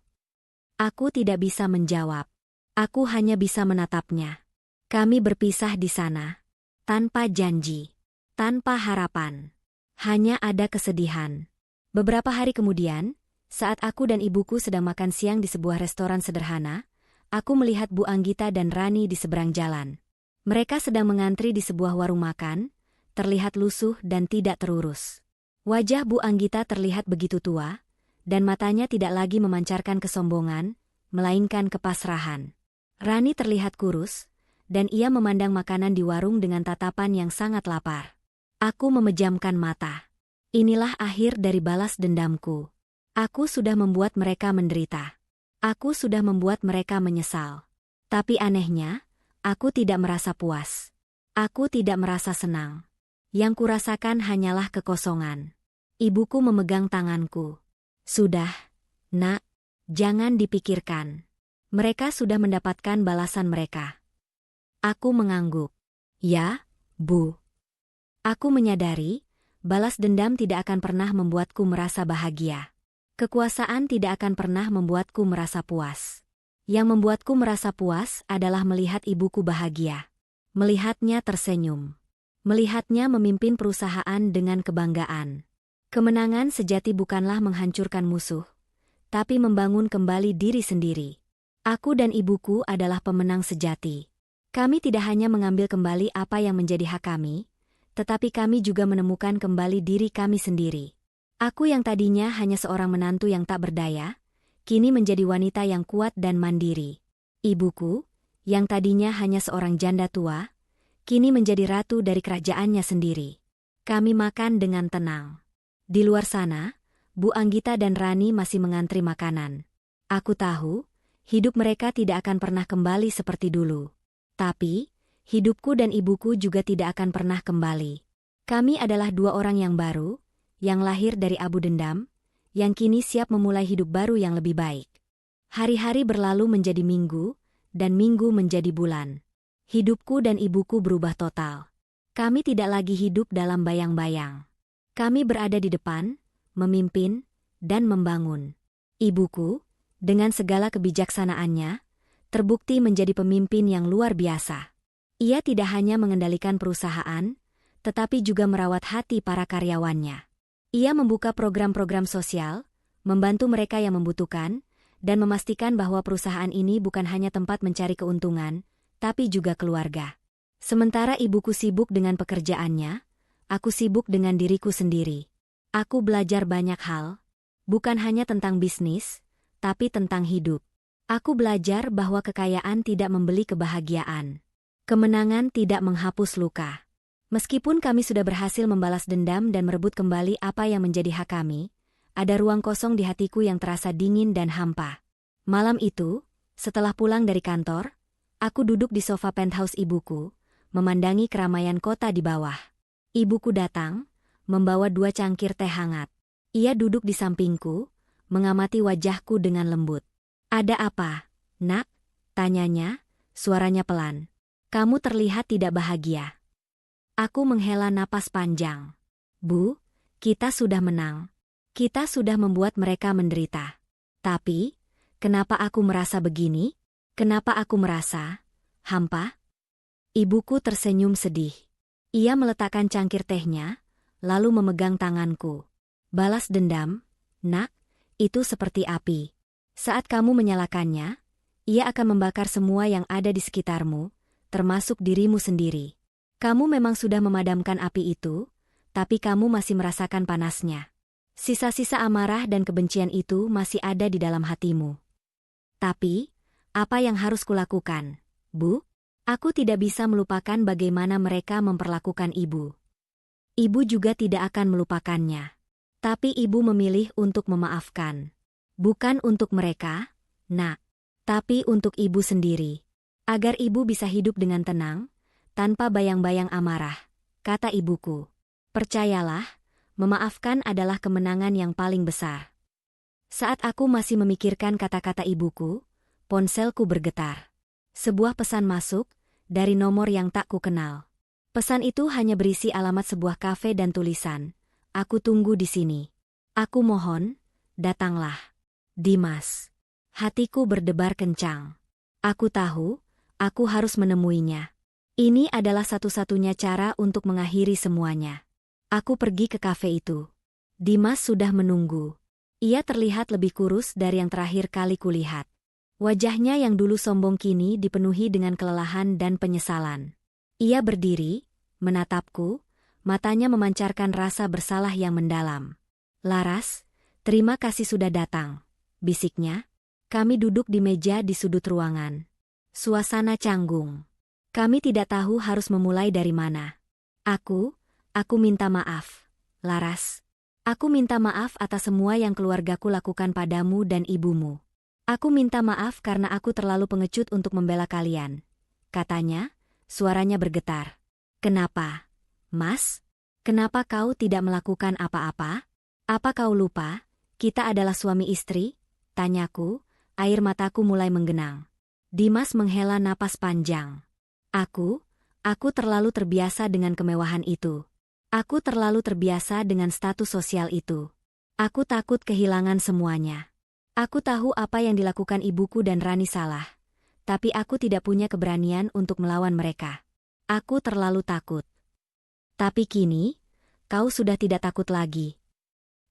Aku tidak bisa menjawab. Aku hanya bisa menatapnya. Kami berpisah di sana. Tanpa janji. Tanpa harapan. Hanya ada kesedihan. Beberapa hari kemudian, saat aku dan ibuku sedang makan siang di sebuah restoran sederhana, aku melihat Bu Anggita dan Rani di seberang jalan. Mereka sedang mengantri di sebuah warung makan, terlihat lusuh dan tidak terurus. Wajah Bu Anggita terlihat begitu tua, dan matanya tidak lagi memancarkan kesombongan, melainkan kepasrahan. Rani terlihat kurus, dan ia memandang makanan di warung dengan tatapan yang sangat lapar. Aku memejamkan mata. Inilah akhir dari balas dendamku. Aku sudah membuat mereka menderita. Aku sudah membuat mereka menyesal. Tapi anehnya, aku tidak merasa puas. Aku tidak merasa senang. Yang kurasakan hanyalah kekosongan. Ibuku memegang tanganku. Sudah, Nak, jangan dipikirkan. Mereka sudah mendapatkan balasan mereka. Aku mengangguk. Ya, Bu. Aku menyadari, balas dendam tidak akan pernah membuatku merasa bahagia. Kekuasaan tidak akan pernah membuatku merasa puas. Yang membuatku merasa puas adalah melihat ibuku bahagia. Melihatnya tersenyum. Melihatnya memimpin perusahaan dengan kebanggaan. Kemenangan sejati bukanlah menghancurkan musuh, tapi membangun kembali diri sendiri. Aku dan ibuku adalah pemenang sejati. Kami tidak hanya mengambil kembali apa yang menjadi hak kami, tetapi kami juga menemukan kembali diri kami sendiri. Aku yang tadinya hanya seorang menantu yang tak berdaya, kini menjadi wanita yang kuat dan mandiri. Ibuku, yang tadinya hanya seorang janda tua, kini menjadi ratu dari kerajaannya sendiri. Kami makan dengan tenang. Di luar sana, Bu Anggita dan Rani masih mengantri makanan. Aku tahu, hidup mereka tidak akan pernah kembali seperti dulu. Tapi, hidupku dan ibuku juga tidak akan pernah kembali. Kami adalah dua orang yang baru, yang lahir dari abu dendam, yang kini siap memulai hidup baru yang lebih baik. Hari-hari berlalu menjadi minggu, dan minggu menjadi bulan. Hidupku dan ibuku berubah total. Kami tidak lagi hidup dalam bayang-bayang. Kami berada di depan, memimpin, dan membangun. Ibuku, dengan segala kebijaksanaannya, terbukti menjadi pemimpin yang luar biasa. Ia tidak hanya mengendalikan perusahaan, tetapi juga merawat hati para karyawannya. Ia membuka program-program sosial, membantu mereka yang membutuhkan, dan memastikan bahwa perusahaan ini bukan hanya tempat mencari keuntungan, tapi juga keluarga. Sementara ibuku sibuk dengan pekerjaannya, aku sibuk dengan diriku sendiri. Aku belajar banyak hal, bukan hanya tentang bisnis, tapi tentang hidup. Aku belajar bahwa kekayaan tidak membeli kebahagiaan. Kemenangan tidak menghapus luka. Meskipun kami sudah berhasil membalas dendam dan merebut kembali apa yang menjadi hak kami, ada ruang kosong di hatiku yang terasa dingin dan hampa. Malam itu, setelah pulang dari kantor, aku duduk di sofa penthouse ibuku, memandangi keramaian kota di bawah. Ibuku datang, membawa 2 cangkir teh hangat. Ia duduk di sampingku, mengamati wajahku dengan lembut. "Ada apa, Nak?" tanyanya, suaranya pelan. "Kamu terlihat tidak bahagia." Aku menghela napas panjang. "Bu, kita sudah menang. Kita sudah membuat mereka menderita. Tapi, kenapa aku merasa begini? Kenapa aku merasa hampa?" Ibuku tersenyum sedih. Ia meletakkan cangkir tehnya, lalu memegang tanganku. "Balas dendam, Nak, itu seperti api. Saat kamu menyalakannya, ia akan membakar semua yang ada di sekitarmu, termasuk dirimu sendiri. Kamu memang sudah memadamkan api itu, tapi kamu masih merasakan panasnya. Sisa-sisa amarah dan kebencian itu masih ada di dalam hatimu. Tapi, apa yang harus kulakukan, Bu? Aku tidak bisa melupakan bagaimana mereka memperlakukan ibu. Ibu juga tidak akan melupakannya. Tapi ibu memilih untuk memaafkan. Bukan untuk mereka, Nak, tapi untuk ibu sendiri. Agar ibu bisa hidup dengan tenang, tanpa bayang-bayang amarah," kata ibuku. "Percayalah, memaafkan adalah kemenangan yang paling besar." Saat aku masih memikirkan kata-kata ibuku, ponselku bergetar. Sebuah pesan masuk, dari nomor yang tak kukenal. Pesan itu hanya berisi alamat sebuah kafe dan tulisan, "Aku tunggu di sini. Aku mohon, datanglah. Dimas." Hatiku berdebar kencang. Aku tahu, aku harus menemuinya. Ini adalah satu-satunya cara untuk mengakhiri semuanya. Aku pergi ke kafe itu. Dimas sudah menunggu. Ia terlihat lebih kurus dari yang terakhir kali kulihat. Wajahnya yang dulu sombong kini dipenuhi dengan kelelahan dan penyesalan. Ia berdiri, menatapku, matanya memancarkan rasa bersalah yang mendalam. "Laras, terima kasih sudah datang," bisiknya. Kami duduk di meja di sudut ruangan. Suasana canggung. Kami tidak tahu harus memulai dari mana. Aku minta maaf, Laras. Aku minta maaf atas semua yang keluargaku lakukan padamu dan ibumu. Aku minta maaf karena aku terlalu pengecut untuk membela kalian, katanya, suaranya bergetar. Kenapa, Mas? Kenapa kau tidak melakukan apa-apa? Apa kau lupa, kita adalah suami istri? Tanyaku, air mataku mulai menggenang. Dimas menghela napas panjang. Aku terlalu terbiasa dengan kemewahan itu. Aku terlalu terbiasa dengan status sosial itu. Aku takut kehilangan semuanya. Aku tahu apa yang dilakukan ibuku dan Rani salah, tapi aku tidak punya keberanian untuk melawan mereka. Aku terlalu takut. Tapi kini, kau sudah tidak takut lagi.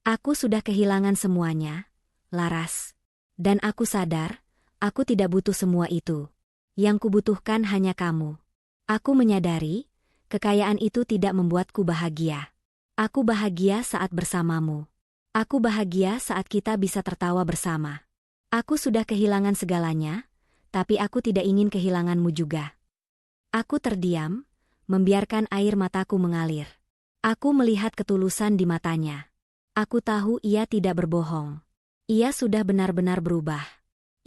Aku sudah kehilangan semuanya, Laras. Dan aku sadar, aku tidak butuh semua itu. Yang kubutuhkan hanya kamu. Aku menyadari, kekayaan itu tidak membuatku bahagia. Aku bahagia saat bersamamu. Aku bahagia saat kita bisa tertawa bersama. Aku sudah kehilangan segalanya, tapi aku tidak ingin kehilanganmu juga. Aku terdiam, membiarkan air mataku mengalir. Aku melihat ketulusan di matanya. Aku tahu ia tidak berbohong. Ia sudah benar-benar berubah.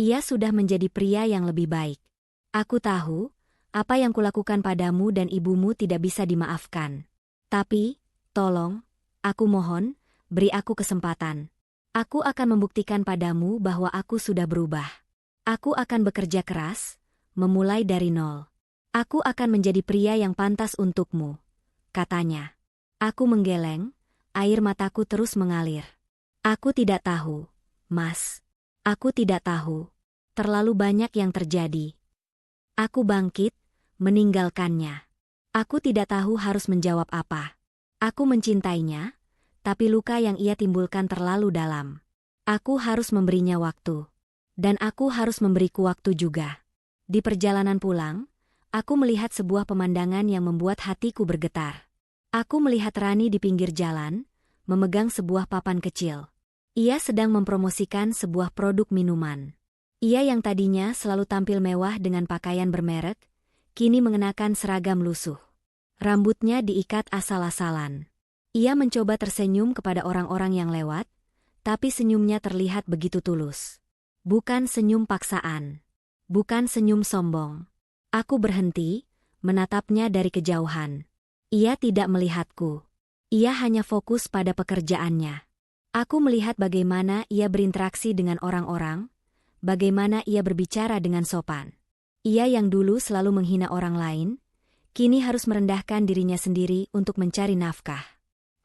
Ia sudah menjadi pria yang lebih baik. Aku tahu, apa yang kulakukan padamu dan ibumu tidak bisa dimaafkan. Tapi, tolong, aku mohon, beri aku kesempatan. Aku akan membuktikan padamu bahwa aku sudah berubah. Aku akan bekerja keras, memulai dari nol. Aku akan menjadi pria yang pantas untukmu, katanya. Aku menggeleng, air mataku terus mengalir. Aku tidak tahu, Mas. Aku tidak tahu. Terlalu banyak yang terjadi. Aku bangkit, meninggalkannya. Aku tidak tahu harus menjawab apa. Aku mencintainya, tapi luka yang ia timbulkan terlalu dalam. Aku harus memberinya waktu. Dan aku harus memberiku waktu juga. Di perjalanan pulang, aku melihat sebuah pemandangan yang membuat hatiku bergetar. Aku melihat Rani di pinggir jalan, memegang sebuah papan kecil. Ia sedang mempromosikan sebuah produk minuman. Ia yang tadinya selalu tampil mewah dengan pakaian bermerek, kini mengenakan seragam lusuh. Rambutnya diikat asal-asalan. Ia mencoba tersenyum kepada orang-orang yang lewat, tapi senyumnya terlihat begitu tulus. Bukan senyum paksaan. Bukan senyum sombong. Aku berhenti, menatapnya dari kejauhan. Ia tidak melihatku. Ia hanya fokus pada pekerjaannya. Aku melihat bagaimana ia berinteraksi dengan orang-orang, bagaimana ia berbicara dengan sopan. Ia yang dulu selalu menghina orang lain, kini harus merendahkan dirinya sendiri untuk mencari nafkah.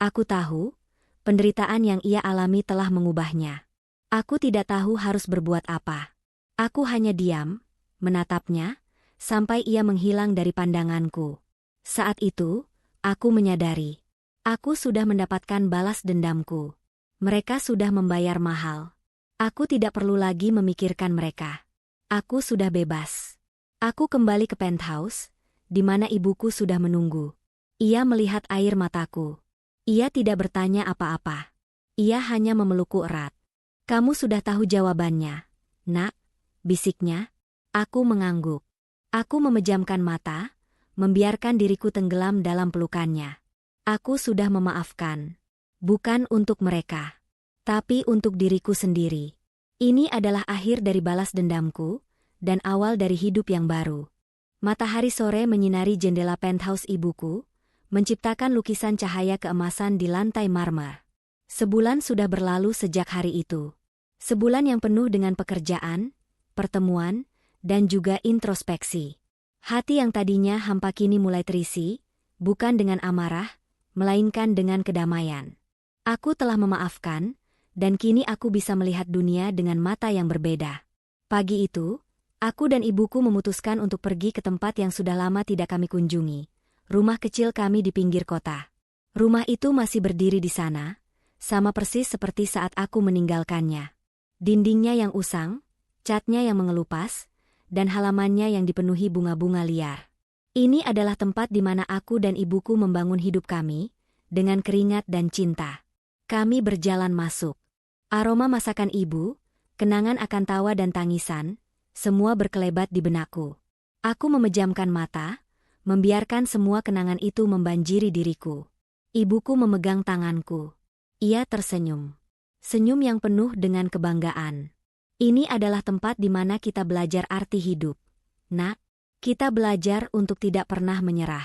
Aku tahu, penderitaan yang ia alami telah mengubahnya. Aku tidak tahu harus berbuat apa. Aku hanya diam, menatapnya, sampai ia menghilang dari pandanganku. Saat itu, aku menyadari. Aku sudah mendapatkan balas dendamku. Mereka sudah membayar mahal. Aku tidak perlu lagi memikirkan mereka. Aku sudah bebas. Aku kembali ke penthouse, di mana ibuku sudah menunggu. Ia melihat air mataku. Ia tidak bertanya apa-apa. Ia hanya memelukku erat. Kamu sudah tahu jawabannya, Nak, bisiknya. Aku mengangguk. Aku memejamkan mata, membiarkan diriku tenggelam dalam pelukannya. Aku sudah memaafkan. Bukan untuk mereka, tapi untuk diriku sendiri. Ini adalah akhir dari balas dendamku, dan awal dari hidup yang baru. Matahari sore menyinari jendela penthouse ibuku, menciptakan lukisan cahaya keemasan di lantai marmer. Sebulan sudah berlalu sejak hari itu. Sebulan yang penuh dengan pekerjaan, pertemuan, dan juga introspeksi. Hati yang tadinya hampa kini mulai terisi, bukan dengan amarah, melainkan dengan kedamaian. Aku telah memaafkan, dan kini aku bisa melihat dunia dengan mata yang berbeda. Pagi itu, Aku dan ibuku memutuskan untuk pergi ke tempat yang sudah lama tidak kami kunjungi, rumah kecil kami di pinggir kota. Rumah itu masih berdiri di sana, sama persis seperti saat aku meninggalkannya. Dindingnya yang usang, catnya yang mengelupas, dan halamannya yang dipenuhi bunga-bunga liar. Ini adalah tempat di mana aku dan ibuku membangun hidup kami, dengan keringat dan cinta. Kami berjalan masuk. Aroma masakan ibu, kenangan akan tawa dan tangisan, semua berkelebat di benakku. Aku memejamkan mata, membiarkan semua kenangan itu membanjiri diriku. Ibuku memegang tanganku. Ia tersenyum. Senyum yang penuh dengan kebanggaan. Ini adalah tempat di mana kita belajar arti hidup. Nak, kita belajar untuk tidak pernah menyerah.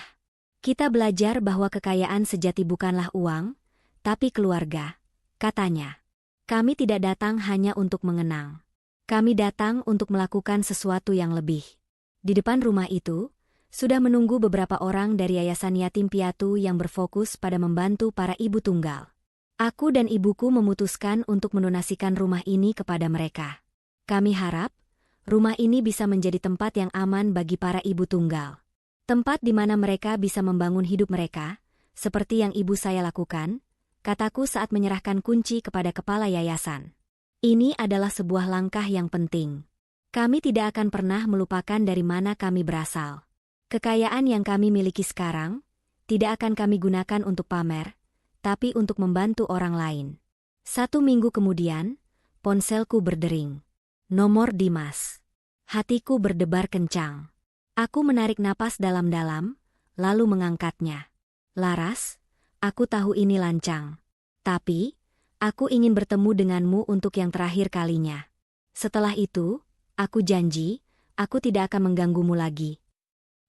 Kita belajar bahwa kekayaan sejati bukanlah uang, tapi keluarga, katanya. Kami tidak datang hanya untuk mengenang. Kami datang untuk melakukan sesuatu yang lebih. Di depan rumah itu, sudah menunggu beberapa orang dari Yayasan Yatim Piatu yang berfokus pada membantu para ibu tunggal. Aku dan ibuku memutuskan untuk mendonasikan rumah ini kepada mereka. Kami harap, rumah ini bisa menjadi tempat yang aman bagi para ibu tunggal. Tempat di mana mereka bisa membangun hidup mereka, seperti yang ibu saya lakukan, kataku saat menyerahkan kunci kepada kepala yayasan. Ini adalah sebuah langkah yang penting. Kami tidak akan pernah melupakan dari mana kami berasal. Kekayaan yang kami miliki sekarang, tidak akan kami gunakan untuk pamer, tapi untuk membantu orang lain. 1 minggu kemudian, ponselku berdering. Nomor Dimas. Hatiku berdebar kencang. Aku menarik napas dalam-dalam, lalu mengangkatnya. Laras, aku tahu ini lancang. Tapi, aku ingin bertemu denganmu untuk yang terakhir kalinya. Setelah itu, aku janji, aku tidak akan mengganggumu lagi.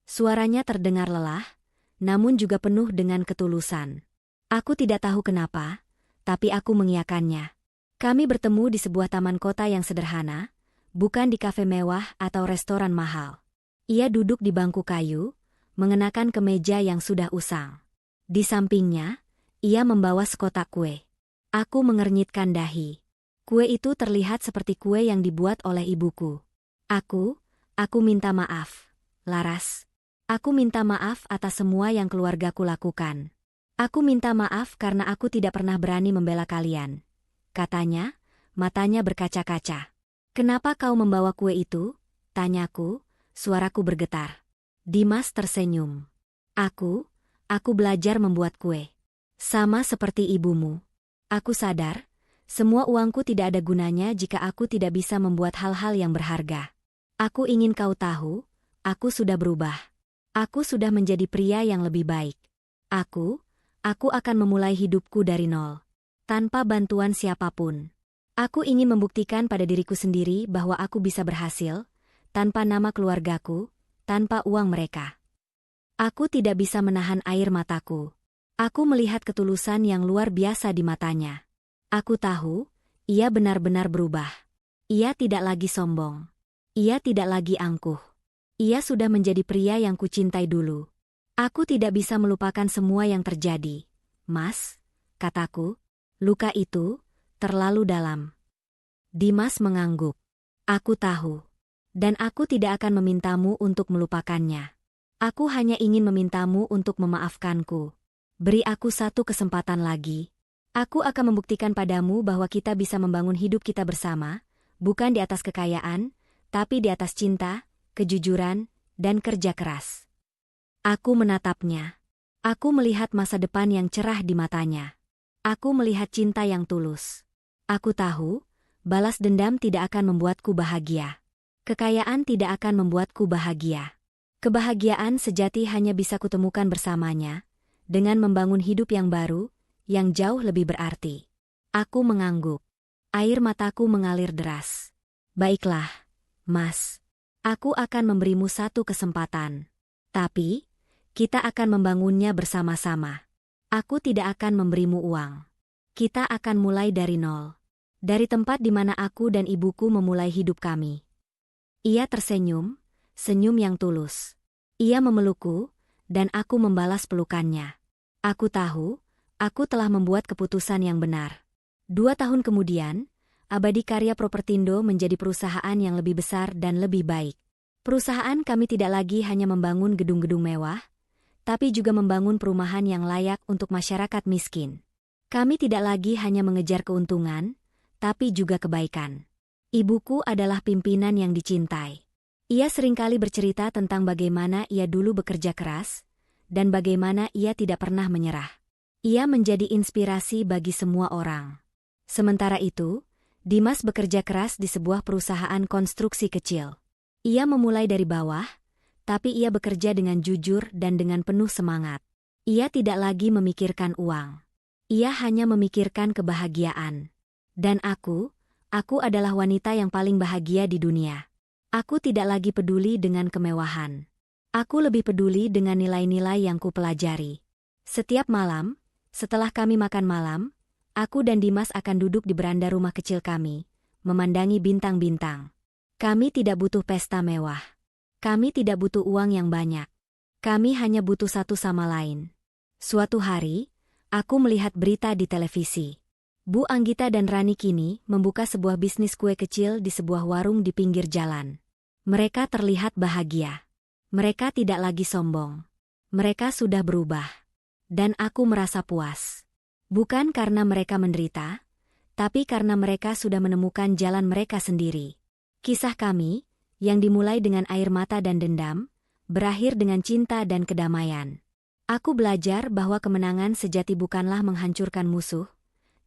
Suaranya terdengar lelah, namun juga penuh dengan ketulusan. Aku tidak tahu kenapa, tapi aku mengiyakannya. Kami bertemu di sebuah taman kota yang sederhana, bukan di kafe mewah atau restoran mahal. Ia duduk di bangku kayu, mengenakan kemeja yang sudah usang. Di sampingnya, ia membawa sekotak kue. Aku mengernyitkan dahi. Kue itu terlihat seperti kue yang dibuat oleh ibuku. Aku minta maaf, Laras. Aku minta maaf atas semua yang keluargaku lakukan. Aku minta maaf karena aku tidak pernah berani membela kalian. Katanya, matanya berkaca-kaca. Kenapa kau membawa kue itu? Tanyaku, suaraku bergetar. Dimas tersenyum. Aku belajar membuat kue. Sama seperti ibumu. Aku sadar, semua uangku tidak ada gunanya jika aku tidak bisa membuat hal-hal yang berharga. Aku ingin kau tahu, aku sudah berubah. Aku sudah menjadi pria yang lebih baik. Aku akan memulai hidupku dari nol. Tanpa bantuan siapapun. Aku ingin membuktikan pada diriku sendiri bahwa aku bisa berhasil, tanpa nama keluargaku, tanpa uang mereka. Aku tidak bisa menahan air mataku. Aku melihat ketulusan yang luar biasa di matanya. Aku tahu, ia benar-benar berubah. Ia tidak lagi sombong. Ia tidak lagi angkuh. Ia sudah menjadi pria yang kucintai dulu. Aku tidak bisa melupakan semua yang terjadi. Mas, kataku, luka itu terlalu dalam. Dimas mengangguk. Aku tahu. Dan aku tidak akan memintamu untuk melupakannya. Aku hanya ingin memintamu untuk memaafkanku. Beri aku 1 kesempatan lagi. Aku akan membuktikan padamu bahwa kita bisa membangun hidup kita bersama, bukan di atas kekayaan, tapi di atas cinta, kejujuran, dan kerja keras. Aku menatapnya. Aku melihat masa depan yang cerah di matanya. Aku melihat cinta yang tulus. Aku tahu, balas dendam tidak akan membuatku bahagia. Kekayaan tidak akan membuatku bahagia. Kebahagiaan sejati hanya bisa kutemukan bersamanya, dengan membangun hidup yang baru, yang jauh lebih berarti. Aku mengangguk. Air mataku mengalir deras. Baiklah, Mas. Aku akan memberimu 1 kesempatan. Tapi, kita akan membangunnya bersama-sama. Aku tidak akan memberimu uang. Kita akan mulai dari nol. Dari tempat di mana aku dan ibuku memulai hidup kami. Ia tersenyum, senyum yang tulus. Ia memelukku, dan aku membalas pelukannya. Aku tahu, aku telah membuat keputusan yang benar. 2 tahun kemudian, Abadi Karya Propertindo menjadi perusahaan yang lebih besar dan lebih baik. Perusahaan kami tidak lagi hanya membangun gedung-gedung mewah, tapi juga membangun perumahan yang layak untuk masyarakat miskin. Kami tidak lagi hanya mengejar keuntungan, tapi juga kebaikan. Ibuku adalah pimpinan yang dicintai. Ia seringkali bercerita tentang bagaimana ia dulu bekerja keras, dan bagaimana ia tidak pernah menyerah. Ia menjadi inspirasi bagi semua orang. Sementara itu, Dimas bekerja keras di sebuah perusahaan konstruksi kecil. Ia memulai dari bawah, tapi ia bekerja dengan jujur dan dengan penuh semangat. Ia tidak lagi memikirkan uang. Ia hanya memikirkan kebahagiaan. Dan aku adalah wanita yang paling bahagia di dunia. Aku tidak lagi peduli dengan kemewahan. Aku lebih peduli dengan nilai-nilai yang kupelajari. Setiap malam, setelah kami makan malam, aku dan Dimas akan duduk di beranda rumah kecil kami, memandangi bintang-bintang. Kami tidak butuh pesta mewah. Kami tidak butuh uang yang banyak. Kami hanya butuh satu sama lain. Suatu hari, aku melihat berita di televisi. Bu Anggita dan Rani kini membuka sebuah bisnis kue kecil di sebuah warung di pinggir jalan. Mereka terlihat bahagia. Mereka tidak lagi sombong. Mereka sudah berubah. Dan aku merasa puas. Bukan karena mereka menderita, tapi karena mereka sudah menemukan jalan mereka sendiri. Kisah kami, yang dimulai dengan air mata dan dendam, berakhir dengan cinta dan kedamaian. Aku belajar bahwa kemenangan sejati bukanlah menghancurkan musuh,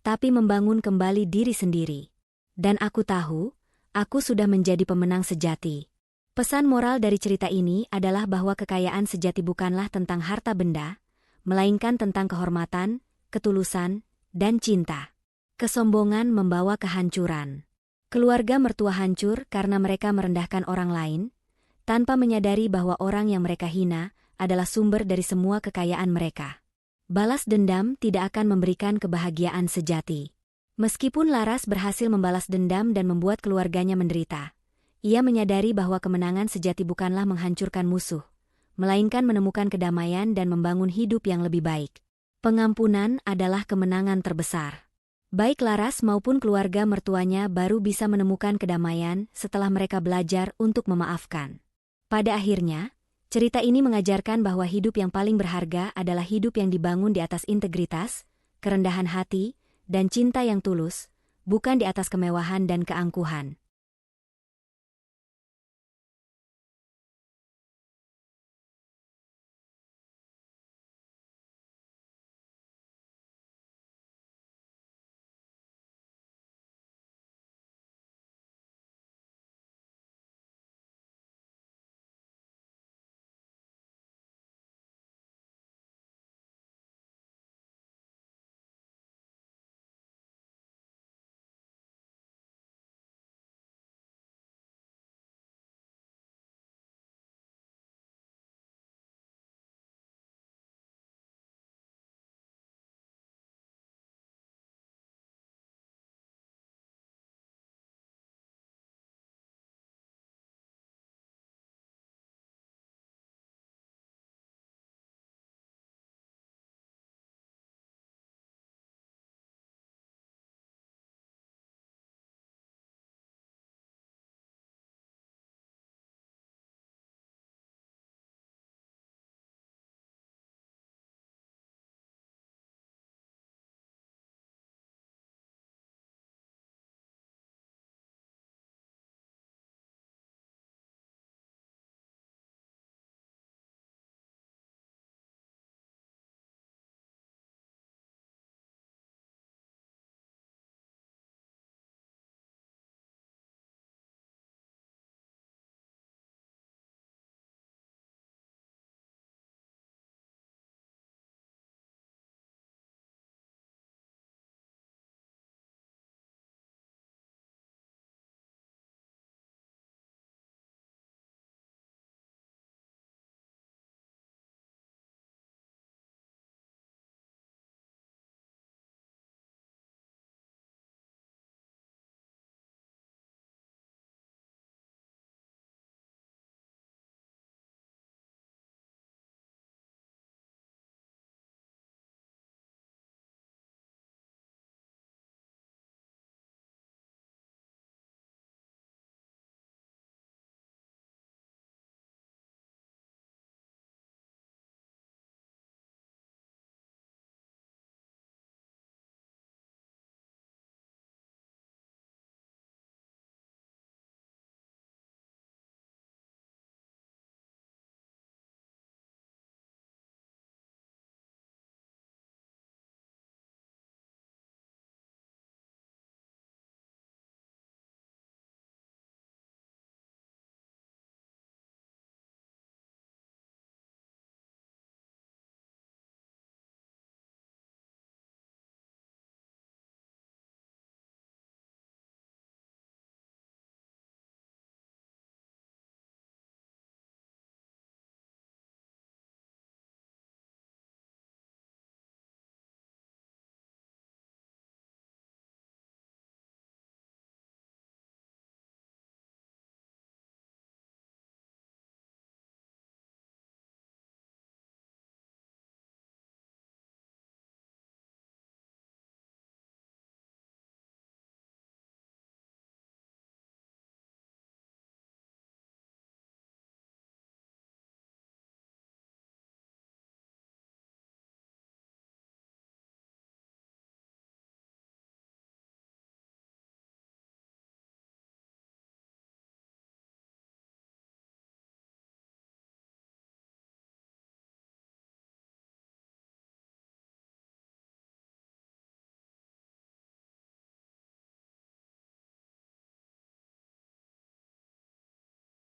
tapi membangun kembali diri sendiri. Dan aku tahu, aku sudah menjadi pemenang sejati. Pesan moral dari cerita ini adalah bahwa kekayaan sejati bukanlah tentang harta benda, melainkan tentang kehormatan, ketulusan, dan cinta. Kesombongan membawa kehancuran. Keluarga mertua hancur karena mereka merendahkan orang lain, tanpa menyadari bahwa orang yang mereka hina adalah sumber dari semua kekayaan mereka. Balas dendam tidak akan memberikan kebahagiaan sejati. Meskipun Laras berhasil membalas dendam dan membuat keluarganya menderita, ia menyadari bahwa kemenangan sejati bukanlah menghancurkan musuh, melainkan menemukan kedamaian dan membangun hidup yang lebih baik. Pengampunan adalah kemenangan terbesar. Baik Laras maupun keluarga mertuanya baru bisa menemukan kedamaian setelah mereka belajar untuk memaafkan. Pada akhirnya, cerita ini mengajarkan bahwa hidup yang paling berharga adalah hidup yang dibangun di atas integritas, kerendahan hati, dan cinta yang tulus, bukan di atas kemewahan dan keangkuhan.